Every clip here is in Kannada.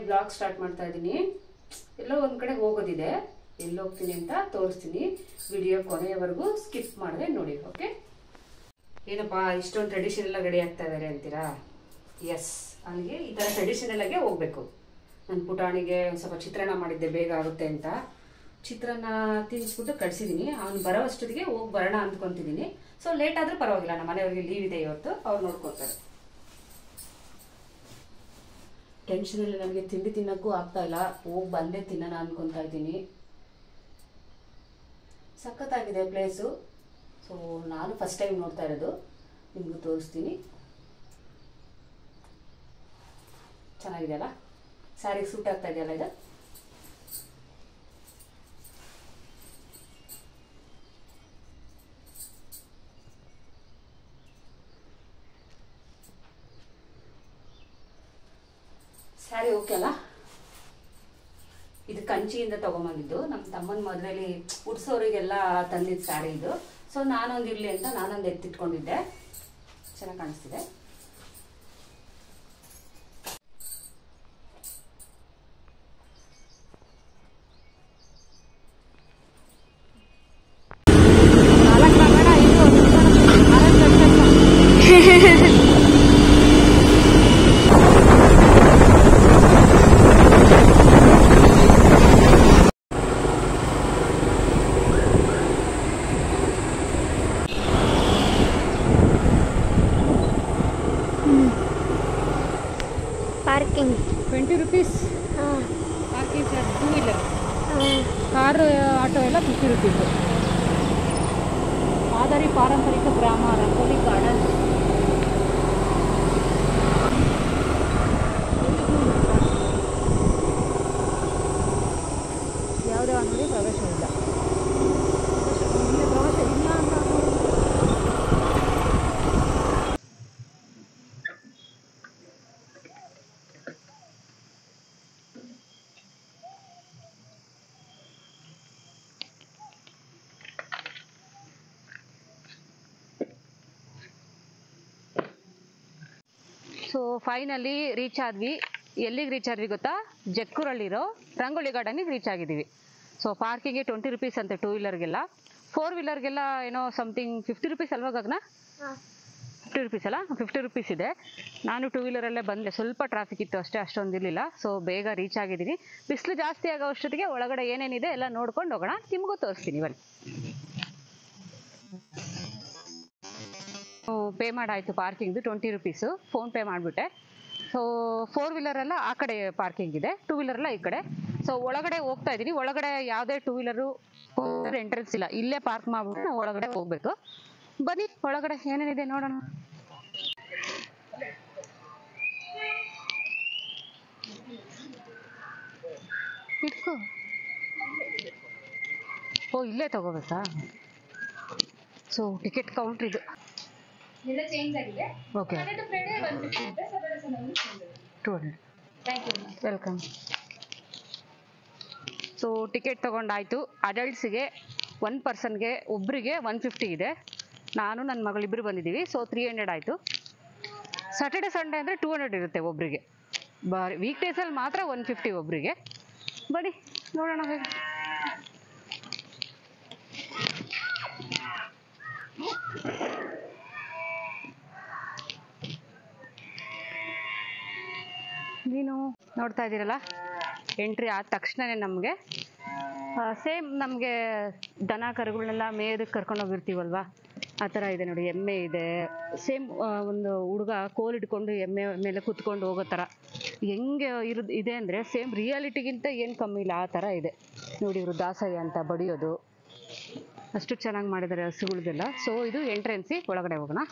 ಬ್ಲಾಗ್ ಸ್ಟಾರ್ಟ್ ಮಾಡ್ತಾ ಇದ್ದೀನಿ. ಎಲ್ಲೋ ಒಂದು ಕಡೆ ಹೋಗೋದಿದೆ, ಎಲ್ಲಿ ಹೋಗ್ತೀನಿ ಅಂತ ತೋರಿಸ್ತೀನಿ. ವಿಡಿಯೋ ಕೊನೆಯವರೆಗೂ ಸ್ಕಿಪ್ ಮಾಡದೆ ನೋಡಿ. ಓಕೆ, ಏನಪ್ಪಾ ಇಷ್ಟೊಂದು ಟ್ರೆಡಿಷನಲ್ ರೆಡಿ ಆಗ್ತಾ ಇದ್ದಾರೆ ಅಂತೀರಾ? ಎಸ್, ನನಗೆ ಈ ಥರ ಟ್ರೆಡಿಷನಲ್ ಆಗಿ ಹೋಗ್ಬೇಕು. ನನ್ನ ಪುಟಾಣಿಗೆ ಒಂದು ಸ್ವಲ್ಪ ಚಿತ್ರಾನ್ನ ಮಾಡಿದ್ದೆ, ಬೇಗ ಆಗುತ್ತೆ ಅಂತ ಚಿತ್ರಾನ್ನ ತಿನ್ನಿಸ್ಬಿಟ್ಟು ಕಳಿಸಿದ್ದೀನಿ. ಅವ್ನು ಬರೋ ಅಷ್ಟೊತ್ತಿಗೆ ಹೋಗಿ ಬರೋಣ ಅಂದ್ಕೊತಿದ್ದೀನಿ. ಸೊ ಲೇಟ್ ಆದರೂ ಪರವಾಗಿಲ್ಲ, ನಮ್ಮ ಮನೆಯವ್ರಿಗೆ ಲೀವ್ ಇದೆ ಇವತ್ತು, ಅವ್ರು ನೋಡ್ಕೊತಾರೆ. ಟೆನ್ಷನಲ್ಲಿ ನನಗೆ ತಿಂಡಿ ತಿನ್ನೋಕ್ಕೂ ಆಗ್ತಾ ಇಲ್ಲ. ಹೋಗಿ ಬಂದೇ ತಿನ್ನೋಣ ಅನ್ಕೊತಾ ಇದ್ದೀನಿ. ಸಖತ್ತಾಗಿದೆ ಪ್ಲೇಸು. ಸೊ ನಾನು ಫಸ್ಟ್ ಟೈಮ್ ನೋಡ್ತಾ ಇರೋದು, ನಿಮಗೂ ತೋರಿಸ್ತೀನಿ. ಚೆನ್ನಾಗಿದೆಯಲ್ಲ, ಸ್ಯಾರಿಗೆ ಸೂಟ್ ಆಗ್ತಾ ಇದೆಯಲ್ಲ ಇದು. ಸ್ಯಾರಿ ಓಕೆ ಅಲ್ಲ? ಇದು ಕಂಚಿಯಿಂದ ತಗೊಂಬಂದಿದ್ದು, ನಮ್ಮ ತಮ್ಮನ ಮದುವೆಲಿ ಉಡ್ಸೋರಿಗೆಲ್ಲ ತಂದಿದ್ದು ಸ್ಯಾರಿ ಇದು. ಸೊ ನಾನೊಂದು ಇರಲಿ ಅಂತ ನಾನೊಂದು ಎತ್ತಿಟ್ಕೊಂಡಿದ್ದೆ. ಚೆನ್ನಾಗಿ ಕಾಣಿಸ್ತಿದೆ. Parking 20 rupees parking charge. 2 wheeler, car, auto ಎಲ್ಲ 50 rupees. ಮಾದರಿ ಪಾರಂಪರಿಕ ಗ್ರಾಮ ರಂಗೋಲಿ ಗಾರ್ಡನ್. ಯಾವುದೇ ನೋಡಿ ಪ್ರವೇಶ ಇಲ್ಲ. ಪ್ರವೇಶ ಇಲ್ಲ ಅಂತ ಸೊ ಫೈನಲಿ ರೀಚ್ ಆದ್ವಿ. ಎಲ್ಲಿಗೆ ರೀಚ್ ಆದ್ವಿ ಗೊತ್ತಾ? ಜಕ್ಕೂರಲ್ಲಿರೋ ರಂಗೋಲಿ ಗಾರ್ಡನಿಗೆ ರೀಚ್ ಆಗಿದ್ದೀವಿ. ಸೊ ಪಾರ್ಕಿಂಗ್ಗೆ 20 rupees ಅಂತೆ 2 ವೀಲರ್ಗೆಲ್ಲ. 4 ವೀಲರ್ಗೆಲ್ಲ ಏನೋ ಸಮಥಿಂಗ್ 50 rupees ಅಲ್ವಾ ಗಗನ? 50 rupees ಅಲ್ಲ, 50 rupees ಇದೆ. ನಾನು 2 ವೀಲರಲ್ಲೇ ಬಂದೆ, ಸ್ವಲ್ಪ ಟ್ರಾಫಿಕ್ ಇತ್ತು ಅಷ್ಟೇ, ಅಷ್ಟೊಂದು ಇರಲಿಲ್ಲ. ಸೊ ಬೇಗ ರೀಚ್ ಆಗಿದ್ದೀನಿ. ಬಿಸಿಲು ಜಾಸ್ತಿ ಆಗೋ ಅಷ್ಟೊತ್ತಿಗೆ ಒಳಗಡೆ ಏನೇನಿದೆ ಎಲ್ಲ ನೋಡ್ಕೊಂಡು ಹೋಗೋಣ, ನಿಮಗೂ ತೋರಿಸ್ತೀನಿ ಬನ್ನಿ. ಪೇ ಮಾಡಾಯಿತು ಪಾರ್ಕಿಂಗ್ದು 20 rupees, ಫೋನ್ಪೇ ಮಾಡಿಬಿಟ್ಟೆ. ಸೊ 4 ವೀಲರೆಲ್ಲ ಆ ಕಡೆ ಪಾರ್ಕಿಂಗ್ ಇದೆ, 2 ವೀಲರೆಲ್ಲ ಈ ಕಡೆ. ಸೊ ಒಳಗಡೆ ಹೋಗ್ತಾ ಇದ್ದೀನಿ. ಒಳಗಡೆ ಯಾವುದೇ 2 ವೀಲರು ಎಂಟ್ರೆನ್ಸ್ ಇಲ್ಲ, ಇಲ್ಲೇ ಪಾರ್ಕ್ ಮಾಡ್ಬಿಟ್ಟು ನಾವು ಒಳಗಡೆ ಹೋಗ್ಬೇಕು. ಬನ್ನಿ ಒಳಗಡೆ ಏನೇನಿದೆ ನೋಡೋಣ. ಇಟ್ಕೋ. ಓ ಇಲ್ಲೇ ತಗೋಬೇಕಾ? ಸೊ ಟಿಕೆಟ್ ಕೌಂಟ್ರ್ ಇದು. ಓಕೆ, 200. ವೆಲ್ಕಮ್. ಸೊ ಟಿಕೆಟ್ ತೊಗೊಂಡಾಯ್ತು. ಅಡಲ್ಟ್ಸಿಗೆ 1 ಪರ್ಸನ್ಗೆ ಒಬ್ಬರಿಗೆ 150 ಇದೆ. ನಾನು ನನ್ನ ಮಗಳಿಬ್ಬರು ಬಂದಿದ್ದೀವಿ. ಸೊ 300 ಆಯಿತು. ಸ್ಯಾಟರ್ಡೆ ಸಂಡೇ ಅಂದರೆ 200 ಇರುತ್ತೆ ಒಬ್ಬರಿಗೆ. ವೀಕ್ ಡೇಸಲ್ಲಿ ಮಾತ್ರ 150 ಒಬ್ಬರಿಗೆ. ಬನ್ನಿ ನೋಡೋಣ ಹೇಗೆ. ನೀನು ನೋಡ್ತಾ ಇದ್ದೀರಲ್ಲ, ಎಂಟ್ರಿ ಆದ ತಕ್ಷಣವೇ ನಮಗೆ ಸೇಮ್ ನಮಗೆ ದನ ಕರುಗಳನ್ನೆಲ್ಲ ಮೇದಕ್ಕೆ ಕರ್ಕೊಂಡು ಹೋಗಿರ್ತೀವಲ್ವ, ಆ ಥರ ಇದೆ ನೋಡಿ. ಎಮ್ಮೆ ಇದೆ, ಸೇಮ್ ಒಂದು ಹುಡುಗ ಕೋಲ್ ಇಟ್ಕೊಂಡು ಎಮ್ಮೆ ಮೇಲೆ ಕುತ್ಕೊಂಡು ಹೋಗೋ ಥರ ಹೆಂಗೆ ಇದೆ ಅಂದರೆ ಸೇಮ್ ರಿಯಾಲಿಟಿಗಿಂತ ಏನು ಕಮ್ಮಿ ಇಲ್ಲ, ಆ ಥರ ಇದೆ ನೋಡಿ. ಇವರು ದಾಸಯ್ಯ ಅಂತ ಬಡಿಯೋದು, ಅಷ್ಟು ಚೆನ್ನಾಗಿ ಮಾಡಿದ್ದಾರೆ ಹಸುಗಳಿಗೆಲ್ಲ. ಸೊ ಇದು ಎಂಟ್ರೆನ್ಸಿ, ಒಳಗಡೆ ಹೋಗೋಣ.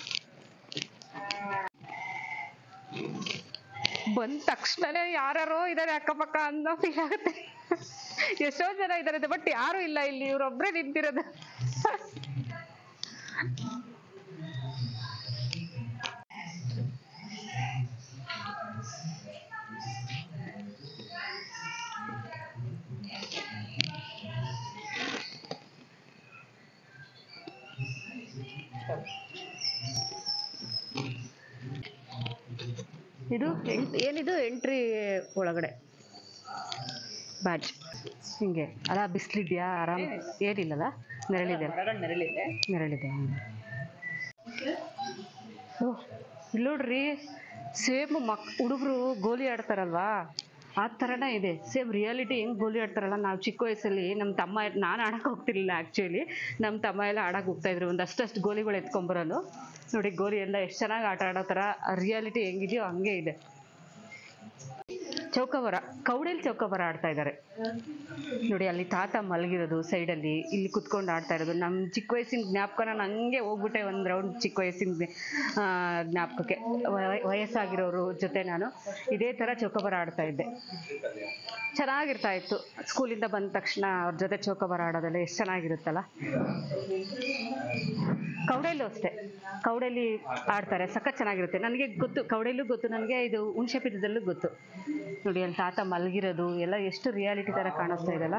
ಬಂದ ತಕ್ಷಣನೇ ಯಾರ್ಯಾರೋ ಇದ್ದಾರೆ ಅಕ್ಕಪಕ್ಕ ಅನ್ನೋ ಫೀಲ್ ಆಗುತ್ತೆ. ಎಷ್ಟೋ ಜನ ಇದ್ದಾರೆ, ಬಟ್ ಯಾರು ಇಲ್ಲ ಇಲ್ಲಿ, ಇವ್ರೊಬ್ರೇ ನಿಂತಿರೋದು. ಇದು ಏನಿದು ಎಂಟ್ರಿ ಒಳಗಡೆ ಬ್ಯಾಡ್ಜ್ ಹಿಂಗೆ ಅಲ್ಲ, ಬಿಸಿಲಿದೆಯಾ? ಆರಾಮ್ ಏನಿಲ್ಲಲ್ಲ, ನೆರಳಿದೆ. ನೆರಳಿದೆ. ಓಹ್, ಇಲ್ಲಿ ನೋಡ್ರಿ, ಸೇಮ್ ಹುಡುಗರು ಗೋಲಿ ಆಡ್ತಾರಲ್ವಾ, ಆ ಥರನೇ ಇದೆ ಸೇಮ್. ರಿಯಾಲಿಟಿ ಹೆಂಗೆ ಗೋಲಿ ಆಡ್ತಾರಲ್ಲ, ನಾವು ಚಿಕ್ಕ ವಯಸ್ಸಲ್ಲಿ ನಮ್ಮ ತಮ್ಮ, ನಾನು ಆಡಕ್ಕೆ ಹೋಗ್ತಿರ್ಲಿಲ್ಲ ಆ್ಯಕ್ಚುಲಿ, ನಮ್ಮ ತಮ್ಮ ಎಲ್ಲ ಆಡಕ್ಕೆ ಹೋಗ್ತಾಯಿದ್ರು, ಒಂದಷ್ಟು ಗೋಲಿಗಳು ಎತ್ಕೊಂಬರೋದು ನೋಡಿ. ಗೋಲಿ ಎಲ್ಲ ಎಷ್ಟು ಚೆನ್ನಾಗಿ ಆಟ ಆಡೋ ಥರ ರಿಯಾಲಿಟಿ ಹೆಂಗಿದೆಯೋ ಹಂಗೆ ಇದೆ. ಚೌಕಬರ, ಕೌಡೆಯಲ್ಲಿ ಚೌಕಬರ ಆಡ್ತಾ ಇದ್ದಾರೆ ನೋಡಿ. ಅಲ್ಲಿ ತಾತ ಮಲಗಿರೋದು ಸೈಡಲ್ಲಿ, ಇಲ್ಲಿ ಕುತ್ಕೊಂಡು ಆಡ್ತಾ ಇರೋದು. ನಮ್ಮ ಚಿಕ್ಕ ವಯಸ್ಸಿನ ಜ್ಞಾಪಕ, ನಾನು ಹಂಗೆ ಹೋಗ್ಬಿಟ್ಟೆ ಒಂದು ರೌಂಡ್ ಚಿಕ್ಕ ವಯಸ್ಸಿನ ಜ್ಞಾಪಕಕ್ಕೆ. ವಯಸ್ಸಾಗಿರೋರು ಜೊತೆ ನಾನು ಇದೇ ಥರ ಚೌಕಬರ ಆಡ್ತಾ ಇದ್ದೆ, ಚೆನ್ನಾಗಿರ್ತಾ ಇತ್ತು. ಸ್ಕೂಲಿಂದ ಬಂದ ತಕ್ಷಣ ಅವ್ರ ಜೊತೆ ಚೌಕಬರ ಆಡೋದೆಲ್ಲ ಎಷ್ಟು ಚೆನ್ನಾಗಿರುತ್ತಲ್ಲ. ಕೌಡೆಯಲ್ಲೂ ಅಷ್ಟೇ, ಕೌಡೆಯಲ್ಲಿ ಆಡ್ತಾರೆ, ಸಖತ್ ಚೆನ್ನಾಗಿರುತ್ತೆ. ನನಗೆ ಗೊತ್ತು, ಕೌಡೆಯಲ್ಲೂ ಗೊತ್ತು ನನಗೆ, ಇದು ಹುಣಸೆಪಿದ್ದಲ್ಲೂ ಗೊತ್ತು ನೋಡಿ. ಅಲ್ಲಿ ತಾತ ಮಲಗಿರೋದು ಎಲ್ಲ ಎಷ್ಟು ರಿಯಾಲಿಟಿ ಥರ ಕಾಣಿಸ್ತಾ ಇದೆಯಲ್ಲ.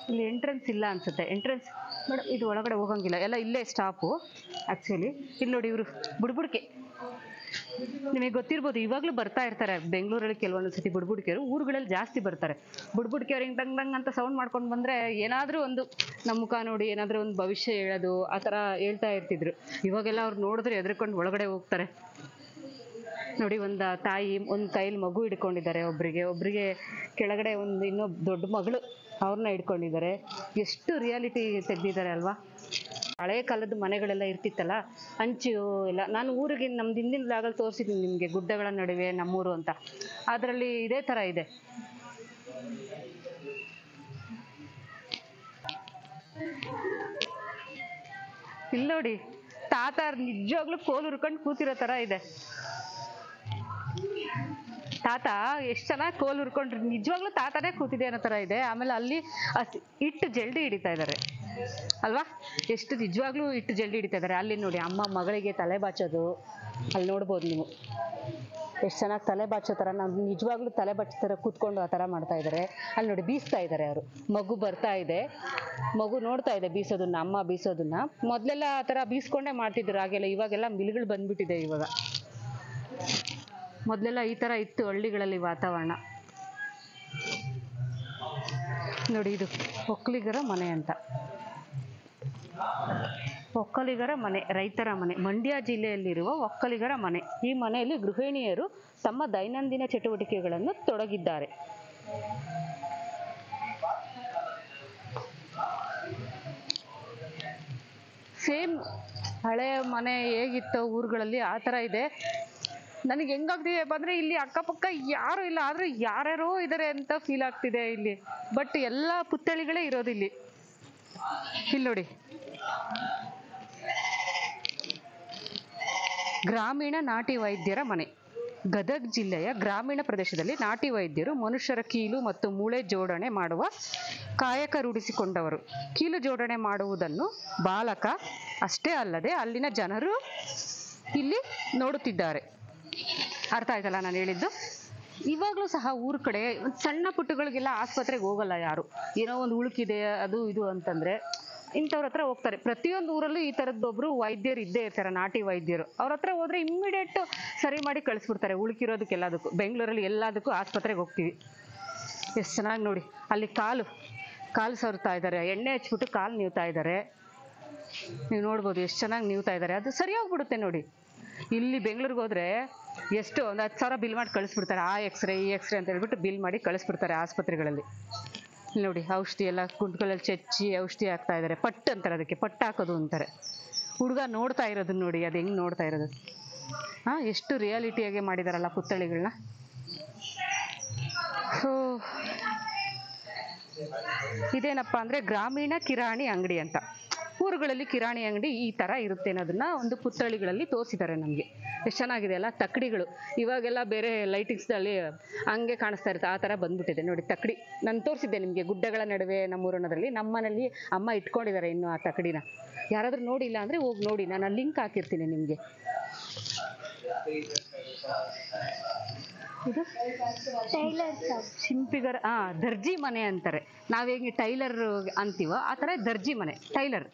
ಇಲ್ಲಿ ಎಂಟ್ರೆನ್ಸ್ ಇಲ್ಲ ಅನ್ಸುತ್ತೆ. ಎಂಟ್ರೆನ್ಸ್ ಮೇಡಮ್, ಇದು ಒಳಗಡೆ ಹೋಗಂಗಿಲ್ಲ, ಎಲ್ಲ ಇಲ್ಲೇ ಸ್ಟಾಪು ಆ್ಯಕ್ಚುಲಿ. ಇಲ್ಲಿ ನೋಡಿ, ಇವರು ಬುಡ್ಬುಡ್ಕೆ, ನಿಮಗೆ ಗೊತ್ತಿರ್ಬೋದು, ಇವಾಗಲೂ ಬರ್ತಾ ಇರ್ತಾರೆ ಬೆಂಗಳೂರಲ್ಲಿ ಕೆಲವೊಂದು ಸತಿ ಬುಡ್ಬುಡ್ಕೆಯವರು. ಊರುಗಳಲ್ಲಿ ಜಾಸ್ತಿ ಬರ್ತಾರೆ ಬುಡ್ಬುಡ್ಕೆಯವ್ರು. ಹಿಂಗೆ ಡಂಗ್ ಡಂಗ್ ಅಂತ ಸೌಂಡ್ ಮಾಡ್ಕೊಂಡು ಬಂದರೆ ಏನಾದರೂ ಒಂದು ನಮ್ಮ ಮುಖ ನೋಡಿ ಏನಾದರೂ ಒಂದು ಭವಿಷ್ಯ ಹೇಳೋದು ಆ ಥರ ಹೇಳ್ತಾ ಇರ್ತಿದ್ರು. ಇವಾಗೆಲ್ಲ ಅವ್ರು ನೋಡಿದ್ರೆ ಹೆದರ್ಕೊಂಡು ಒಳಗಡೆ ಹೋಗ್ತಾರೆ ನೋಡಿ. ಒಂದು ತಾಯಿ ಒಂದು ಕೈಯಲ್ಲಿ ಮಗು ಹಿಡ್ಕೊಂಡಿದ್ದಾರೆ, ಒಬ್ಬರಿಗೆ ಕೆಳಗಡೆ ಒಂದು ಇನ್ನೂ ದೊಡ್ಡ ಮಗಳು, ಅವ್ರನ್ನ ಹಿಡ್ಕೊಂಡಿದ್ದಾರೆ. ಎಷ್ಟು ರಿಯಾಲಿಟಿ ತೆಗೆದಿದ್ದಾರೆ ಅಲ್ವಾ. ಹಳೆ ಕಾಲದ ಮನೆಗಳೆಲ್ಲ ಇರ್ತಿತ್ತಲ್ಲ, ಹಂಚು ಎಲ್ಲ. ನಾನು ಊರಿಗೆ ನಮ್ದು ಹಿಂದಿನ ಬ್ಲಾಗಲ್ಲಿ ತೋರಿಸಿದ್ದೀನಿ ನಿಮಗೆ, ಗುಡ್ಡಗಳ ನಡುವೆ ನಮ್ಮೂರು ಅಂತ. ಅದರಲ್ಲಿ ಇದೇ ಥರ ಇದೆ. ಇಲ್ಲಿ ನೋಡಿ, ತಾತ ನಿಜವಾಗ್ಲೂ ಕೋಲು ಹುರ್ಕೊಂಡು ಕೂತಿರೋ ಥರ ಇದೆ. ತಾತ ಎಷ್ಟು ಚೆನ್ನಾಗಿ ಕೋಲು ಹುರ್ಕೊಂಡ್ರಿ, ನಿಜವಾಗ್ಲೂ ತಾತನೇ ಕೂತಿದೆ ಅನ್ನೋ ಥರ ಇದೆ. ಆಮೇಲೆ ಅಲ್ಲಿ ಇಟ್ಟು ಜಲ್ಡಿ ಹಿಡಿತಾ ಇದ್ದಾರೆ ಅಲ್ವಾ, ಎಷ್ಟು ನಿಜವಾಗ್ಲೂ ಇಟ್ಟು ಜಲ್ಡಿ ಹಿಡಿತಾ ಇದ್ದಾರೆ. ಅಲ್ಲಿ ನೋಡಿ, ಅಮ್ಮ ಮಗಳಿಗೆ ತಲೆ ಬಾಚೋದು ಅಲ್ಲಿ ನೋಡ್ಬೋದು ನೀವು, ಎಷ್ಟು ಚೆನ್ನಾಗಿ ತಲೆ ಬಾಚೋ ಥರ. ನಾವು ನಿಜವಾಗ್ಲೂ ತಲೆ ಬಾಚೋ ಥರ ಕೂತ್ಕೊಂಡು ಆ ಥರ ಮಾಡ್ತಾ ಇದ್ದಾರೆ. ಅಲ್ಲಿ ನೋಡಿ, ಬೀಸ್ತಾ ಇದ್ದಾರೆ ಅವರು. ಮಗು ಬರ್ತಾ ಇದೆ, ಮಗು ನೋಡ್ತಾ ಇದೆ ಬೀಸೋದನ್ನ, ಅಮ್ಮ ಬೀಸೋದನ್ನ. ಮೊದಲೆಲ್ಲ ಆ ಥರ ಬೀಸ್ಕೊಂಡೇ ಮಾಡ್ತಿದ್ರು ಹಾಗೆಲ್ಲ. ಇವಾಗೆಲ್ಲ ಮಿಲ್ಗಳು ಬಂದ್ಬಿಟ್ಟಿದೆ ಇವಾಗ. ಮೊದಲೆಲ್ಲ ಈ ಥರ ಇತ್ತು ಹಳ್ಳಿಗಳಲ್ಲಿ ವಾತಾವರಣ ನೋಡಿ. ಇದು ಒಕ್ಕಲಿಗರ ಮನೆ ಅಂತ, ಒಕ್ಕಲಿಗರ ಮನೆ, ರೈತರ ಮನೆ, ಮಂಡ್ಯ ಜಿಲ್ಲೆಯಲ್ಲಿರುವ ಒಕ್ಕಲಿಗರ ಮನೆ. ಈ ಮನೆಯಲ್ಲಿ ಗೃಹಿಣಿಯರು ತಮ್ಮ ದೈನಂದಿನ ಚಟುವಟಿಕೆಗಳನ್ನು ತೊಡಗಿದ್ದಾರೆ. ಸೇಮ್ ಹಳೆಯ ಮನೆ ಹೇಗಿತ್ತೋ ಊರುಗಳಲ್ಲಿ ಆ ಥರ ಇದೆ. ನನಗೆ ಹೆಂಗಾಗ್ತಿದೆ ಅಂದರೆ, ಇಲ್ಲಿ ಅಕ್ಕಪಕ್ಕ ಯಾರು ಇಲ್ಲ, ಆದರೂ ಯಾರ್ಯಾರೋ ಇದ್ದಾರೆ ಅಂತ ಫೀಲ್ ಆಗ್ತಿದೆ ಇಲ್ಲಿ. ಬಟ್ ಎಲ್ಲ ಪುತ್ಥಳಿಗಳೇ ಇರೋದಿಲ್ಲಿ. ಇಲ್ಲಿ ನೋಡಿ, ಗ್ರಾಮೀಣ ನಾಟಿ ವೈದ್ಯರ ಮನೆ. ಗದಗ ಜಿಲ್ಲೆಯ ಗ್ರಾಮೀಣ ಪ್ರದೇಶದಲ್ಲಿ ನಾಟಿ ವೈದ್ಯರು ಮನುಷ್ಯರ ಕೀಲು ಮತ್ತು ಮೂಳೆ ಜೋಡಣೆ ಮಾಡುವ ಕಾಯಕ ರೂಢಿಸಿಕೊಂಡವರು. ಕೀಲು ಜೋಡಣೆ ಮಾಡುವುದನ್ನು ಬಾಲಕ ಅಷ್ಟೇ ಅಲ್ಲದೆ ಅಲ್ಲಿನ ಜನರು ಇಲ್ಲಿ ನೋಡುತ್ತಿದ್ದಾರೆ. ಅರ್ಥ ಆಯ್ತಲ್ಲ ನಾನು ಹೇಳಿದ್ದು? ಇವಾಗಲೂ ಸಹ ಊರ ಕಡೆ ಸಣ್ಣ ಪುಟ್ಟಗಳಿಗೆಲ್ಲ ಆಸ್ಪತ್ರೆಗೆ ಹೋಗಲ್ಲ ಯಾರು. ಏನೋ ಒಂದು ಉಳುಕಿದೆ ಅದು ಇದು ಅಂತಂದರೆ ಇಂಥವ್ರ ಹತ್ರ ಹೋಗ್ತಾರೆ. ಪ್ರತಿಯೊಂದು ಊರಲ್ಲೂ ಈ ಥರದ್ದೊಬ್ಬರು ವೈದ್ಯರು ಇದ್ದೇ ಇರ್ತಾರೆ, ನಾಟಿ ವೈದ್ಯರು. ಅವ್ರ ಹತ್ರ ಹೋದರೆ ಇಮ್ಮಿಡಿಯೇಟು ಸರಿ ಮಾಡಿ ಕಳಿಸ್ಬಿಡ್ತಾರೆ ಉಳುಕಿರೋದಕ್ಕೆಲ್ಲದಕ್ಕೂ. ಬೆಂಗಳೂರಲ್ಲಿ ಎಲ್ಲದಕ್ಕೂ ಆಸ್ಪತ್ರೆಗೆ ಹೋಗ್ತೀವಿ. ಎಷ್ಟು ಚೆನ್ನಾಗಿ ನೋಡಿ, ಅಲ್ಲಿ ಕಾಲು ಸವರ್ತಾ ಇದ್ದಾರೆ, ಎಣ್ಣೆ ಹಚ್ಬಿಟ್ಟು ಕಾಲು ನೀವ್ತಾ ಇದ್ದಾರೆ. ನೀವು ನೋಡ್ಬೋದು ಎಷ್ಟು ಚೆನ್ನಾಗಿ ನೀವ್ತಾ ಇದ್ದಾರೆ. ಅದು ಸರಿ ಹೋಗ್ಬಿಡುತ್ತೆ ನೋಡಿ. ಇಲ್ಲಿ ಬೆಂಗಳೂರಿಗೆ ಹೋದರೆ ಎಷ್ಟು ಒಂದು 10,000 ಬಿಲ್ ಮಾಡಿ ಕಳಿಸ್ಬಿಡ್ತಾರೆ. ಆ ಎಕ್ಸ್ರೇ ಈ ಎಕ್ಸ್ರೇ ಅಂತ ಹೇಳ್ಬಿಟ್ಟು ಬಿಲ್ ಮಾಡಿ ಕಳಿಸ್ಬಿಡ್ತಾರೆ ಆಸ್ಪತ್ರೆಗಳಲ್ಲಿ. ನೋಡಿ, ಔಷಧಿ ಎಲ್ಲ ಕುಂಟ್ಗಳಲ್ಲಿ ಚಚ್ಚಿ ಔಷಧಿ ಹಾಕ್ತಾ ಇದ್ದಾರೆ. ಪಟ್ಟು ಅಂತಾರೆ ಅದಕ್ಕೆ, ಪಟ್ಟು ಹಾಕೋದು ಅಂತಾರೆ. ಹುಡುಗ ನೋಡ್ತಾ ಇರೋದು ನೋಡಿ, ಅದು ಹೆಂಗೆ ನೋಡ್ತಾ ಇರೋದು. ಎಷ್ಟು ರಿಯಾಲಿಟಿಯಾಗಿ ಮಾಡಿದಾರಲ್ಲ ಪುತ್ಥಳಿಗಳನ್ನ. ಸೊ ಇದೇನಪ್ಪ ಅಂದರೆ ಗ್ರಾಮೀಣ ಕಿರಾಣಿ ಅಂಗಡಿ ಅಂತ. ಊರುಗಳಲ್ಲಿ ಕಿರಾಣಿ ಅಂಗಡಿ ಈ ಥರ ಇರುತ್ತೆ ಅನ್ನೋದನ್ನ ಒಂದು ಪುತ್ಥಳಿಗಳಲ್ಲಿ ತೋರಿಸಿದ್ದಾರೆ ನಮಗೆ. ಎಷ್ಟು ಚೆನ್ನಾಗಿದೆ ಅಲ್ಲ ತಕ್ಕಡಿಗಳು. ಇವಾಗೆಲ್ಲ ಬೇರೆ ಲೈಟಿಂಗ್ಸ್ದಲ್ಲಿ ಹಂಗೆ ಕಾಣಿಸ್ತಾ ಇರುತ್ತೆ, ಆ ಥರ ಬಂದ್ಬಿಟ್ಟಿದೆ ನೋಡಿ ತಕ್ಕಡಿ. ನಾನು ತೋರಿಸಿದ್ದೆ ನಿಮಗೆ ಗುಡ್ಡಗಳ ನಡುವೆ ನಮ್ಮೂರನ್ನೋದ್ರಲ್ಲಿ. ನಮ್ಮ ಮನೇಲಿ ಅಮ್ಮ ಇಟ್ಕೊಂಡಿದ್ದಾರೆ ಇನ್ನು ಆ ತಕ್ಕಡಿನ. ಯಾರಾದರೂ ನೋಡಿಲ್ಲ ಅಂದರೆ ಹೋಗಿ ನೋಡಿ, ನಾನು ಲಿಂಕ್ ಹಾಕಿರ್ತೀನಿ ನಿಮಗೆ. ಇದು ಟೈಲರ್ ಶಾಪ್. ಶಿಂಪಿಗರ ದರ್ಜಿ ಮನೆ ಅಂತಾರೆ. ನಾವ್ ಹೇಗೆ ಟೈಲರ್ ಅಂತೀವೋ ಆ ಥರ ದರ್ಜಿ ಮನೆ, ಟೈಲರ್.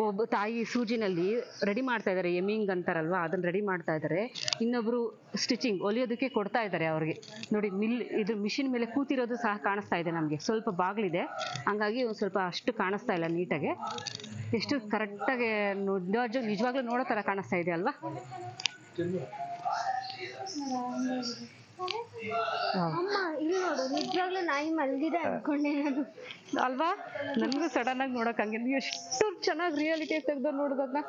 ಒಬ್ಬ ತಾಯಿ ಸೂಜಿನಲ್ಲಿ ರೆಡಿ ಮಾಡ್ತಾ ಇದ್ದಾರೆ, ಎಮಿಂಗ್ ಅಂತಾರಲ್ವಾ, ಅದನ್ನ ರೆಡಿ ಮಾಡ್ತಾ ಇದ್ದಾರೆ. ಇನ್ನೊಬ್ರು ಸ್ಟಿಚಿಂಗ್ ಹೊಲಿಯೋದಕ್ಕೆ ಕೊಡ್ತಾ ಇದ್ದಾರೆ ಅವ್ರಿಗೆ. ನೋಡಿ ಇದು ಮಿಷಿನ್ ಮೇಲೆ ಕೂತಿರೋದು ಸಹ ಕಾಣಿಸ್ತಾ ಇದೆ ನಮಗೆ. ಸ್ವಲ್ಪ ಬಾಗಿಲಿದೆ, ಹಂಗಾಗಿ ಒಂದು ಸ್ವಲ್ಪ ಅಷ್ಟು ಕಾಣಿಸ್ತಾ ಇಲ್ಲ ನೀಟಾಗಿ. ಎಷ್ಟು ಕರೆಕ್ಟಾಗಿ ನಿಜವಾಗ್ಲೂ ನೋಡೋ ಥರ ಕಾಣಿಸ್ತಾ ಇದೆ ಅಲ್ವಾ? ಅಮ್ಮ ಇಲ್ಲಿ ನೋಡು, ನಿಜವಾಗ್ಲೂ ನಾಯಿ ಮಲಗಿದೆ ಅನ್ಕೊಂಡೆ ನಾನು ಅಲ್ವಾ? ನನಗೂ ಸಡನ್ ಆಗಿ ನೋಡಕ್ ಹಂಗೆ ಎಷ್ಟು ಚೆನ್ನಾಗಿ ರಿಯಾಲಿಟಿ ತೆಗ್ದು ನೋಡೋದನ್ನ.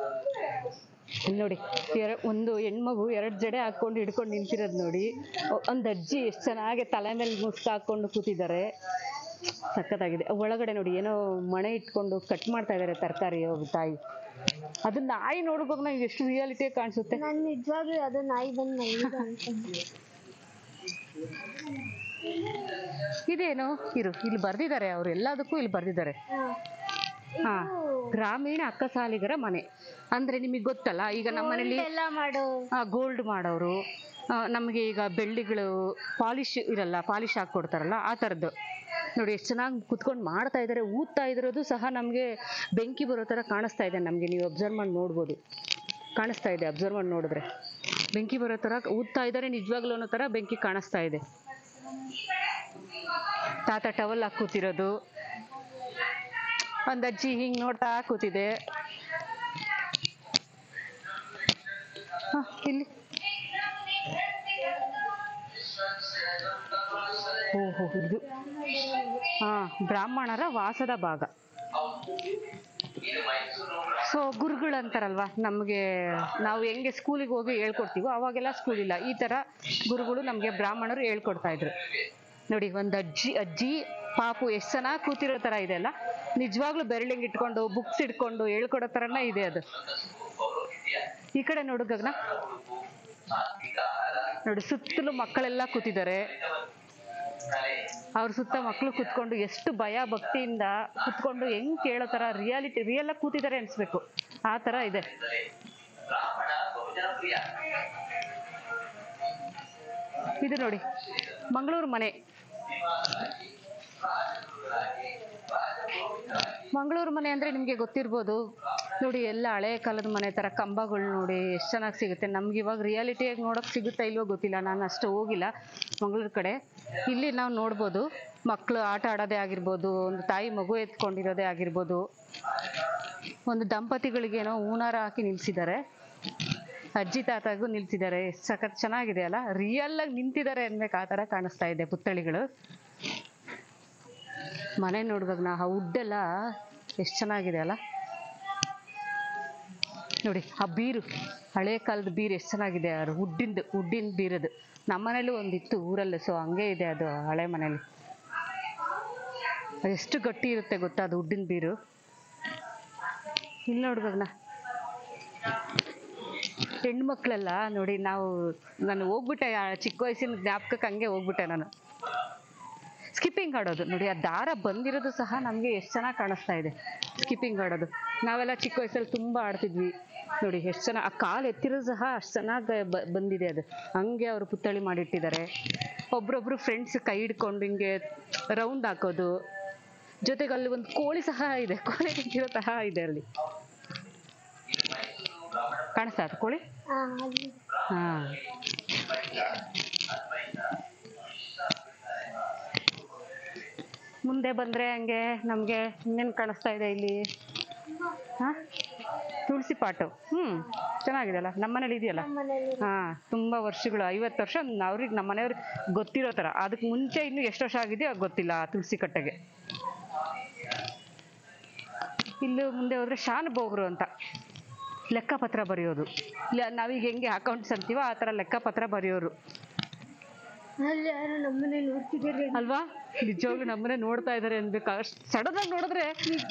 ನೋಡಿ, ಒಂದು ಹೆಣ್ಮಗು 2 ಜಡೆ ಹಾಕೊಂಡು ಹಿಡ್ಕೊಂಡು ನಿಂತಿರೋದು ನೋಡಿ. ಒಂದು ಅಜ್ಜಿ ಎಷ್ಟು ಚೆನ್ನಾಗಿ ತಲೆ ಮೇಲೆ ಮುಸ್ಕ ಹಾಕೊಂಡು ಕೂತಿದ್ದಾರೆ. ಸಖತ್ತಾಗಿದೆ. ಒಳಗಡೆ ನೋಡಿ ಏನೋ ಮಣೆ ಇಟ್ಕೊಂಡು ಕಟ್ ಮಾಡ್ತಾ ಇದ್ದಾರೆ ತರಕಾರಿ ಒಬ್ಬ ತಾಯಿ. ಅದು ನಾಯಿ ನೋಡ್ಬೇಕು ನಂಗೆ ಎಷ್ಟು ರಿಯಾಲಿಟಿ ಕಾಣಿಸುತ್ತೆ. ನಾನು ನಿಜವಾಗ್ಲೂ ಅದು ನಾಯಿ ಬಂದು ಮಲಗಿದೆ ಅನ್ಕೊಂಡೆ. ಇದೇನು ಇಲ್ಲಿ ಬರ್ದಿದ್ದಾರೆ, ಅವ್ರು ಎಲ್ಲದಕ್ಕೂ ಇಲ್ಲಿ ಬರ್ದಿದ್ದಾರೆ. ಗ್ರಾಮೀಣ ಅಕ್ಕಸಾಲಿಗರ ಮನೆ ಅಂದ್ರೆ ನಿಮಗೆ ಗೊತ್ತಲ್ಲ, ಈಗ ನಮ್ಮ ಮನೇಲಿ ಗೋಲ್ಡ್ ಮಾಡೋರು, ನಮಗೆ ಈಗ ಬೆಳ್ಳಿಗಳು ಪಾಲಿಶ್ ಇರಲ್ಲ, ಪಾಲಿಶ್ ಹಾಕೊಡ್ತಾರಲ್ಲ ಆ ಥರದ್ದು. ನೋಡಿ ಎಷ್ಟು ಚೆನ್ನಾಗಿ ಕುತ್ಕೊಂಡು ಮಾಡ್ತಾ ಇದ್ದಾರೆ. ಊದ್ತಾ ಇರೋದು ಸಹ ನಮಗೆ ಬೆಂಕಿ ಬರೋ ಥರ ಕಾಣಿಸ್ತಾ ಇದೆ ನಮಗೆ. ನೀವು ಅಬ್ಸರ್ವ್ ಮಾಡಿ ನೋಡ್ಬೋದು, ಕಾಣಿಸ್ತಾ ಇದೆ. ಅಬ್ಸರ್ವ್ ಮಾಡಿ ನೋಡಿದ್ರೆ ಬೆಂಕಿ ಬರೋ ಥರ ಊದ್ತಾ ಇದ್ದಾರೆ, ನಿಜವಾಗ್ಲೂ ಅನ್ನೋ ಥರ ಬೆಂಕಿ ಕಾಣಿಸ್ತಾ ಇದೆ. ತಾತ ಟವಲ್ ಹಾಕಿ ಕೂತಿರೋದು, ಒಂದು ಅಜ್ಜಿ ಹಿಂಗೆ ನೋಡ್ತಾ ಕೂತಿದೆ. ಇಲ್ಲಿ ಓಹೋ, ಇದು ಬ್ರಾಹ್ಮಣರ ವಾಸದ ಭಾಗ. ಸೊ ಗುರುಗಳು ಅಂತಾರಲ್ವಾ, ನಮಗೆ ನಾವು ಹೆಂಗೆ ಸ್ಕೂಲಿಗೆ ಹೋಗಿ ಹೇಳ್ಕೊಡ್ತೀವೋ ಅವಾಗೆಲ್ಲ ಸ್ಕೂಲ್ ಇಲ್ಲ, ಈ ಥರ ಗುರುಗಳು ನಮಗೆ ಬ್ರಾಹ್ಮಣರು ಹೇಳ್ಕೊಡ್ತಾ ಇದ್ರು. ನೋಡಿ ಒಂದು ಅಜ್ಜಿ ಪಾಪು ಎಷ್ಟು ಚೆನ್ನಾಗಿ ಕೂತಿರೋ ಥರ ಇದೆ ಅಲ್ಲ. ನಿಜವಾಗ್ಲೂ ಬೆರಳಿಂಗ್ ಇಟ್ಕೊಂಡು ಬುಕ್ಸ್ ಇಟ್ಕೊಂಡು ಹೇಳ್ಕೊಡೋ ಥರನೇ ಇದೆ ಅದು. ಈ ಕಡೆ ನೋಡು ಗಗನ, ನೋಡಿ ಸುತ್ತಲೂ ಮಕ್ಕಳೆಲ್ಲ ಕೂತಿದ್ದಾರೆ. ಅವ್ರ ಸುತ್ತ ಮಕ್ಕಳು ಕುತ್ಕೊಂಡು ಎಷ್ಟು ಭಯ ಭಕ್ತಿಯಿಂದ ಕುತ್ಕೊಂಡು ಹೆಂಗ್ ಕೇಳೋ ತರ ರಿಯಲ್ ಆಗಿ ಕೂತಿದ್ದಾರೆ ಅನ್ಸ್ಬೇಕು, ಆ ತರ ಇದೆ. ಇದು ನೋಡಿ ಮಂಗಳೂರು ಮನೆ. ಮಂಗಳೂರು ಮನೆ ಅಂದ್ರೆ ನಿಮ್ಗೆ ಗೊತ್ತಿರ್ಬೋದು ನೋಡಿ, ಎಲ್ಲ ಹಳೆ ಕಾಲದ ಮನೆ ತರ ಕಂಬಗಳು ನೋಡಿ ಎಷ್ಟು ಚೆನ್ನಾಗಿ ಸಿಗುತ್ತೆ. ನಮ್ಗೆ ಇವಾಗ ರಿಯಾಲಿಟಿಯಾಗಿ ನೋಡಕ್ ಸಿಗುತ್ತಾ ಇಲ್ವೋ ಗೊತ್ತಿಲ್ಲ, ನಾನು ಅಷ್ಟು ಹೋಗಿಲ್ಲ ಮಂಗಳೂರು ಕಡೆ. ಇಲ್ಲಿ ನಾವು ನೋಡ್ಬೋದು ಮಕ್ಕಳು ಆಟ ಆಡೋದೇ ಆಗಿರ್ಬೋದು, ಒಂದು ತಾಯಿ ಮಗು ಎತ್ಕೊಂಡಿರೋದೇ ಆಗಿರ್ಬೋದು, ಒಂದು ದಂಪತಿಗಳಿಗೇನೋ ಹೂನಾರ ಹಾಕಿ ನಿಲ್ಸಿದ್ದಾರೆ, ಅಜ್ಜಿ ತಾತಾಗೂ ನಿಲ್ಸಿದ್ದಾರೆ. ಸಖತ್ ಚೆನ್ನಾಗಿದೆ ಅಲ್ಲ, ರಿಯಲ್ ಆಗಿ ನಿಂತಿದ್ದಾರೆ ಅನ್ಬೇಕು, ಆ ತರ ಕಾಣಿಸ್ತಾ ಇದೆ ಪುತ್ಥಳಿಗಳು. ಮನೆ ನೋಡ್ಬೇಕು ನಾ, ವುಡ್ ಎಲ್ಲ ಎಷ್ಟು ಚೆನ್ನಾಗಿದೆ ಅಲ್ಲ. ನೋಡಿ ಆ ಬೀರು, ಹಳೆ ಕಾಲದ ಬೀರು ಎಷ್ಟು ಚೆನ್ನಾಗಿದೆ, ಅದು ವುಡ್ಡಿನ ಬೀರದು. ನಮ್ಮ ಮನೇಲೂ ಒಂದಿತ್ತು ಊರಲ್ಲಿ, ಸೊ ಹಂಗೆ ಇದೆ ಅದು ಹಳೆ ಮನೇಲಿ. ಅದೆಷ್ಟು ಗಟ್ಟಿ ಇರುತ್ತೆ ಗೊತ್ತಾ ಅದು ವುಡ್ಡಿನ ಬೀರು. ಇಲ್ಲಿ ನೋಡ್ಬೇಕು ನಾ, ಹೆಣ್ಮಕ್ಳೆಲ್ಲ ನೋಡಿ, ನಾನು ಹೋಗ್ಬಿಟ್ಟೆ ಚಿಕ್ಕ ವಯಸ್ಸಿನ ಜ್ಞಾಪಕಕ್ಕೆ, ಹಂಗೆ ಹೋಗ್ಬಿಟ್ಟೆ ನಾನು. ಸ್ಕಿಪ್ಪಿಂಗ್ ಆಡೋದು ನೋಡಿ, ಆ ದಾರ ಬಂದಿರೋದು ಸಹ ನಮಗೆ ಎಷ್ಟು ಚೆನ್ನಾಗಿ ಕಾಣಿಸ್ತಾ ಇದೆ. ಸ್ಕಿಪ್ಪಿಂಗ್ ಆಡೋದು ನಾವೆಲ್ಲ ಚಿಕ್ಕ ವಯಸ್ಸಲ್ಲಿ ತುಂಬ ಆಡ್ತಿದ್ವಿ ನೋಡಿ, ಎಷ್ಟು ಚೆನ್ನಾಗಿ ಆ ಕಾಲು ಎತ್ತಿರೋದು ಸಹ ಅಷ್ಟು ಚೆನ್ನಾಗಿ ಬಂದಿದೆ ಅದು. ಹಂಗೆ ಅವರು ಪುತ್ಥಳಿ ಮಾಡಿಟ್ಟಿದ್ದಾರೆ. ಒಬ್ರೊಬ್ರು ಫ್ರೆಂಡ್ಸ್ ಕೈ ಹಿಡ್ಕೊಂಡು ಹಿಂಗೆ ರೌಂಡ್ ಹಾಕೋದು, ಜೊತೆಗೆ ಅಲ್ಲಿ ಒಂದು ಕೋಳಿ ಸಹ ಇದೆ, ಕೋಳಿ ಇಟ್ಟಿರೋ ಸಹ ಇದೆ ಅಲ್ಲಿ. ಕಾಣಿಸ್ತಾ ಅದು ಕೋಳಿ? ಹಾ, ಮುಂದೆ ಬಂದ್ರೆ ಹಂಗೆ ನಮ್ಗೆ ಇನ್ನೇನು ಕಾಣಿಸ್ತಾ ಇದೆ ಇಲ್ಲಿ, ತುಳಸಿ ಪಾಟು. ಚೆನ್ನಾಗಿದೆ ಅಲ್ಲ, ನಮ್ಮನೇಲಿ ಇದೆಯಲ್ಲ. ತುಂಬಾ ವರ್ಷಗಳು, 50 ವರ್ಷ ಅವ್ರಿಗೆ ನಮ್ಮ ಮನೆಯವ್ರಿಗೆ ಗೊತ್ತಿರೋ ತರ. ಅದಕ್ಕೆ ಮುಂಚೆ ಇನ್ನು ಎಷ್ಟು ವರ್ಷ ಆಗಿದೆಯೋ ಗೊತ್ತಿಲ್ಲ ಆ ತುಳಸಿ ಕಟ್ಟೆಗೆ. ಇಲ್ಲೂ ಮುಂದೆ ಹೋದ್ರೆ ಶಾನುಭೋಗರು ಅಂತ ಲೆಕ್ಕಪತ್ರ ಬರೆಯೋದು. ಇಲ್ಲ ನಾವೀಗ ಹೆಂಗೆ ಅಕೌಂಟ್ಸ್ ಅಂತೀವೋ ಆ ಥರ ಲೆಕ್ಕಪತ್ರ ಬರೆಯೋರು. ನಮ್ಮನೆ ನೋಡ್ತಿದ್ದಾರೆ ಅಲ್ವಾ? ನಿಜವಾಗ್ಲೂ ನಮ್ಮನೆ ನೋಡ್ತಾ ಇದಾರೆ ಅನ್ಬೇಕು. ಸಡನ್ ಆಗಿ ನೋಡಿದ್ರೆ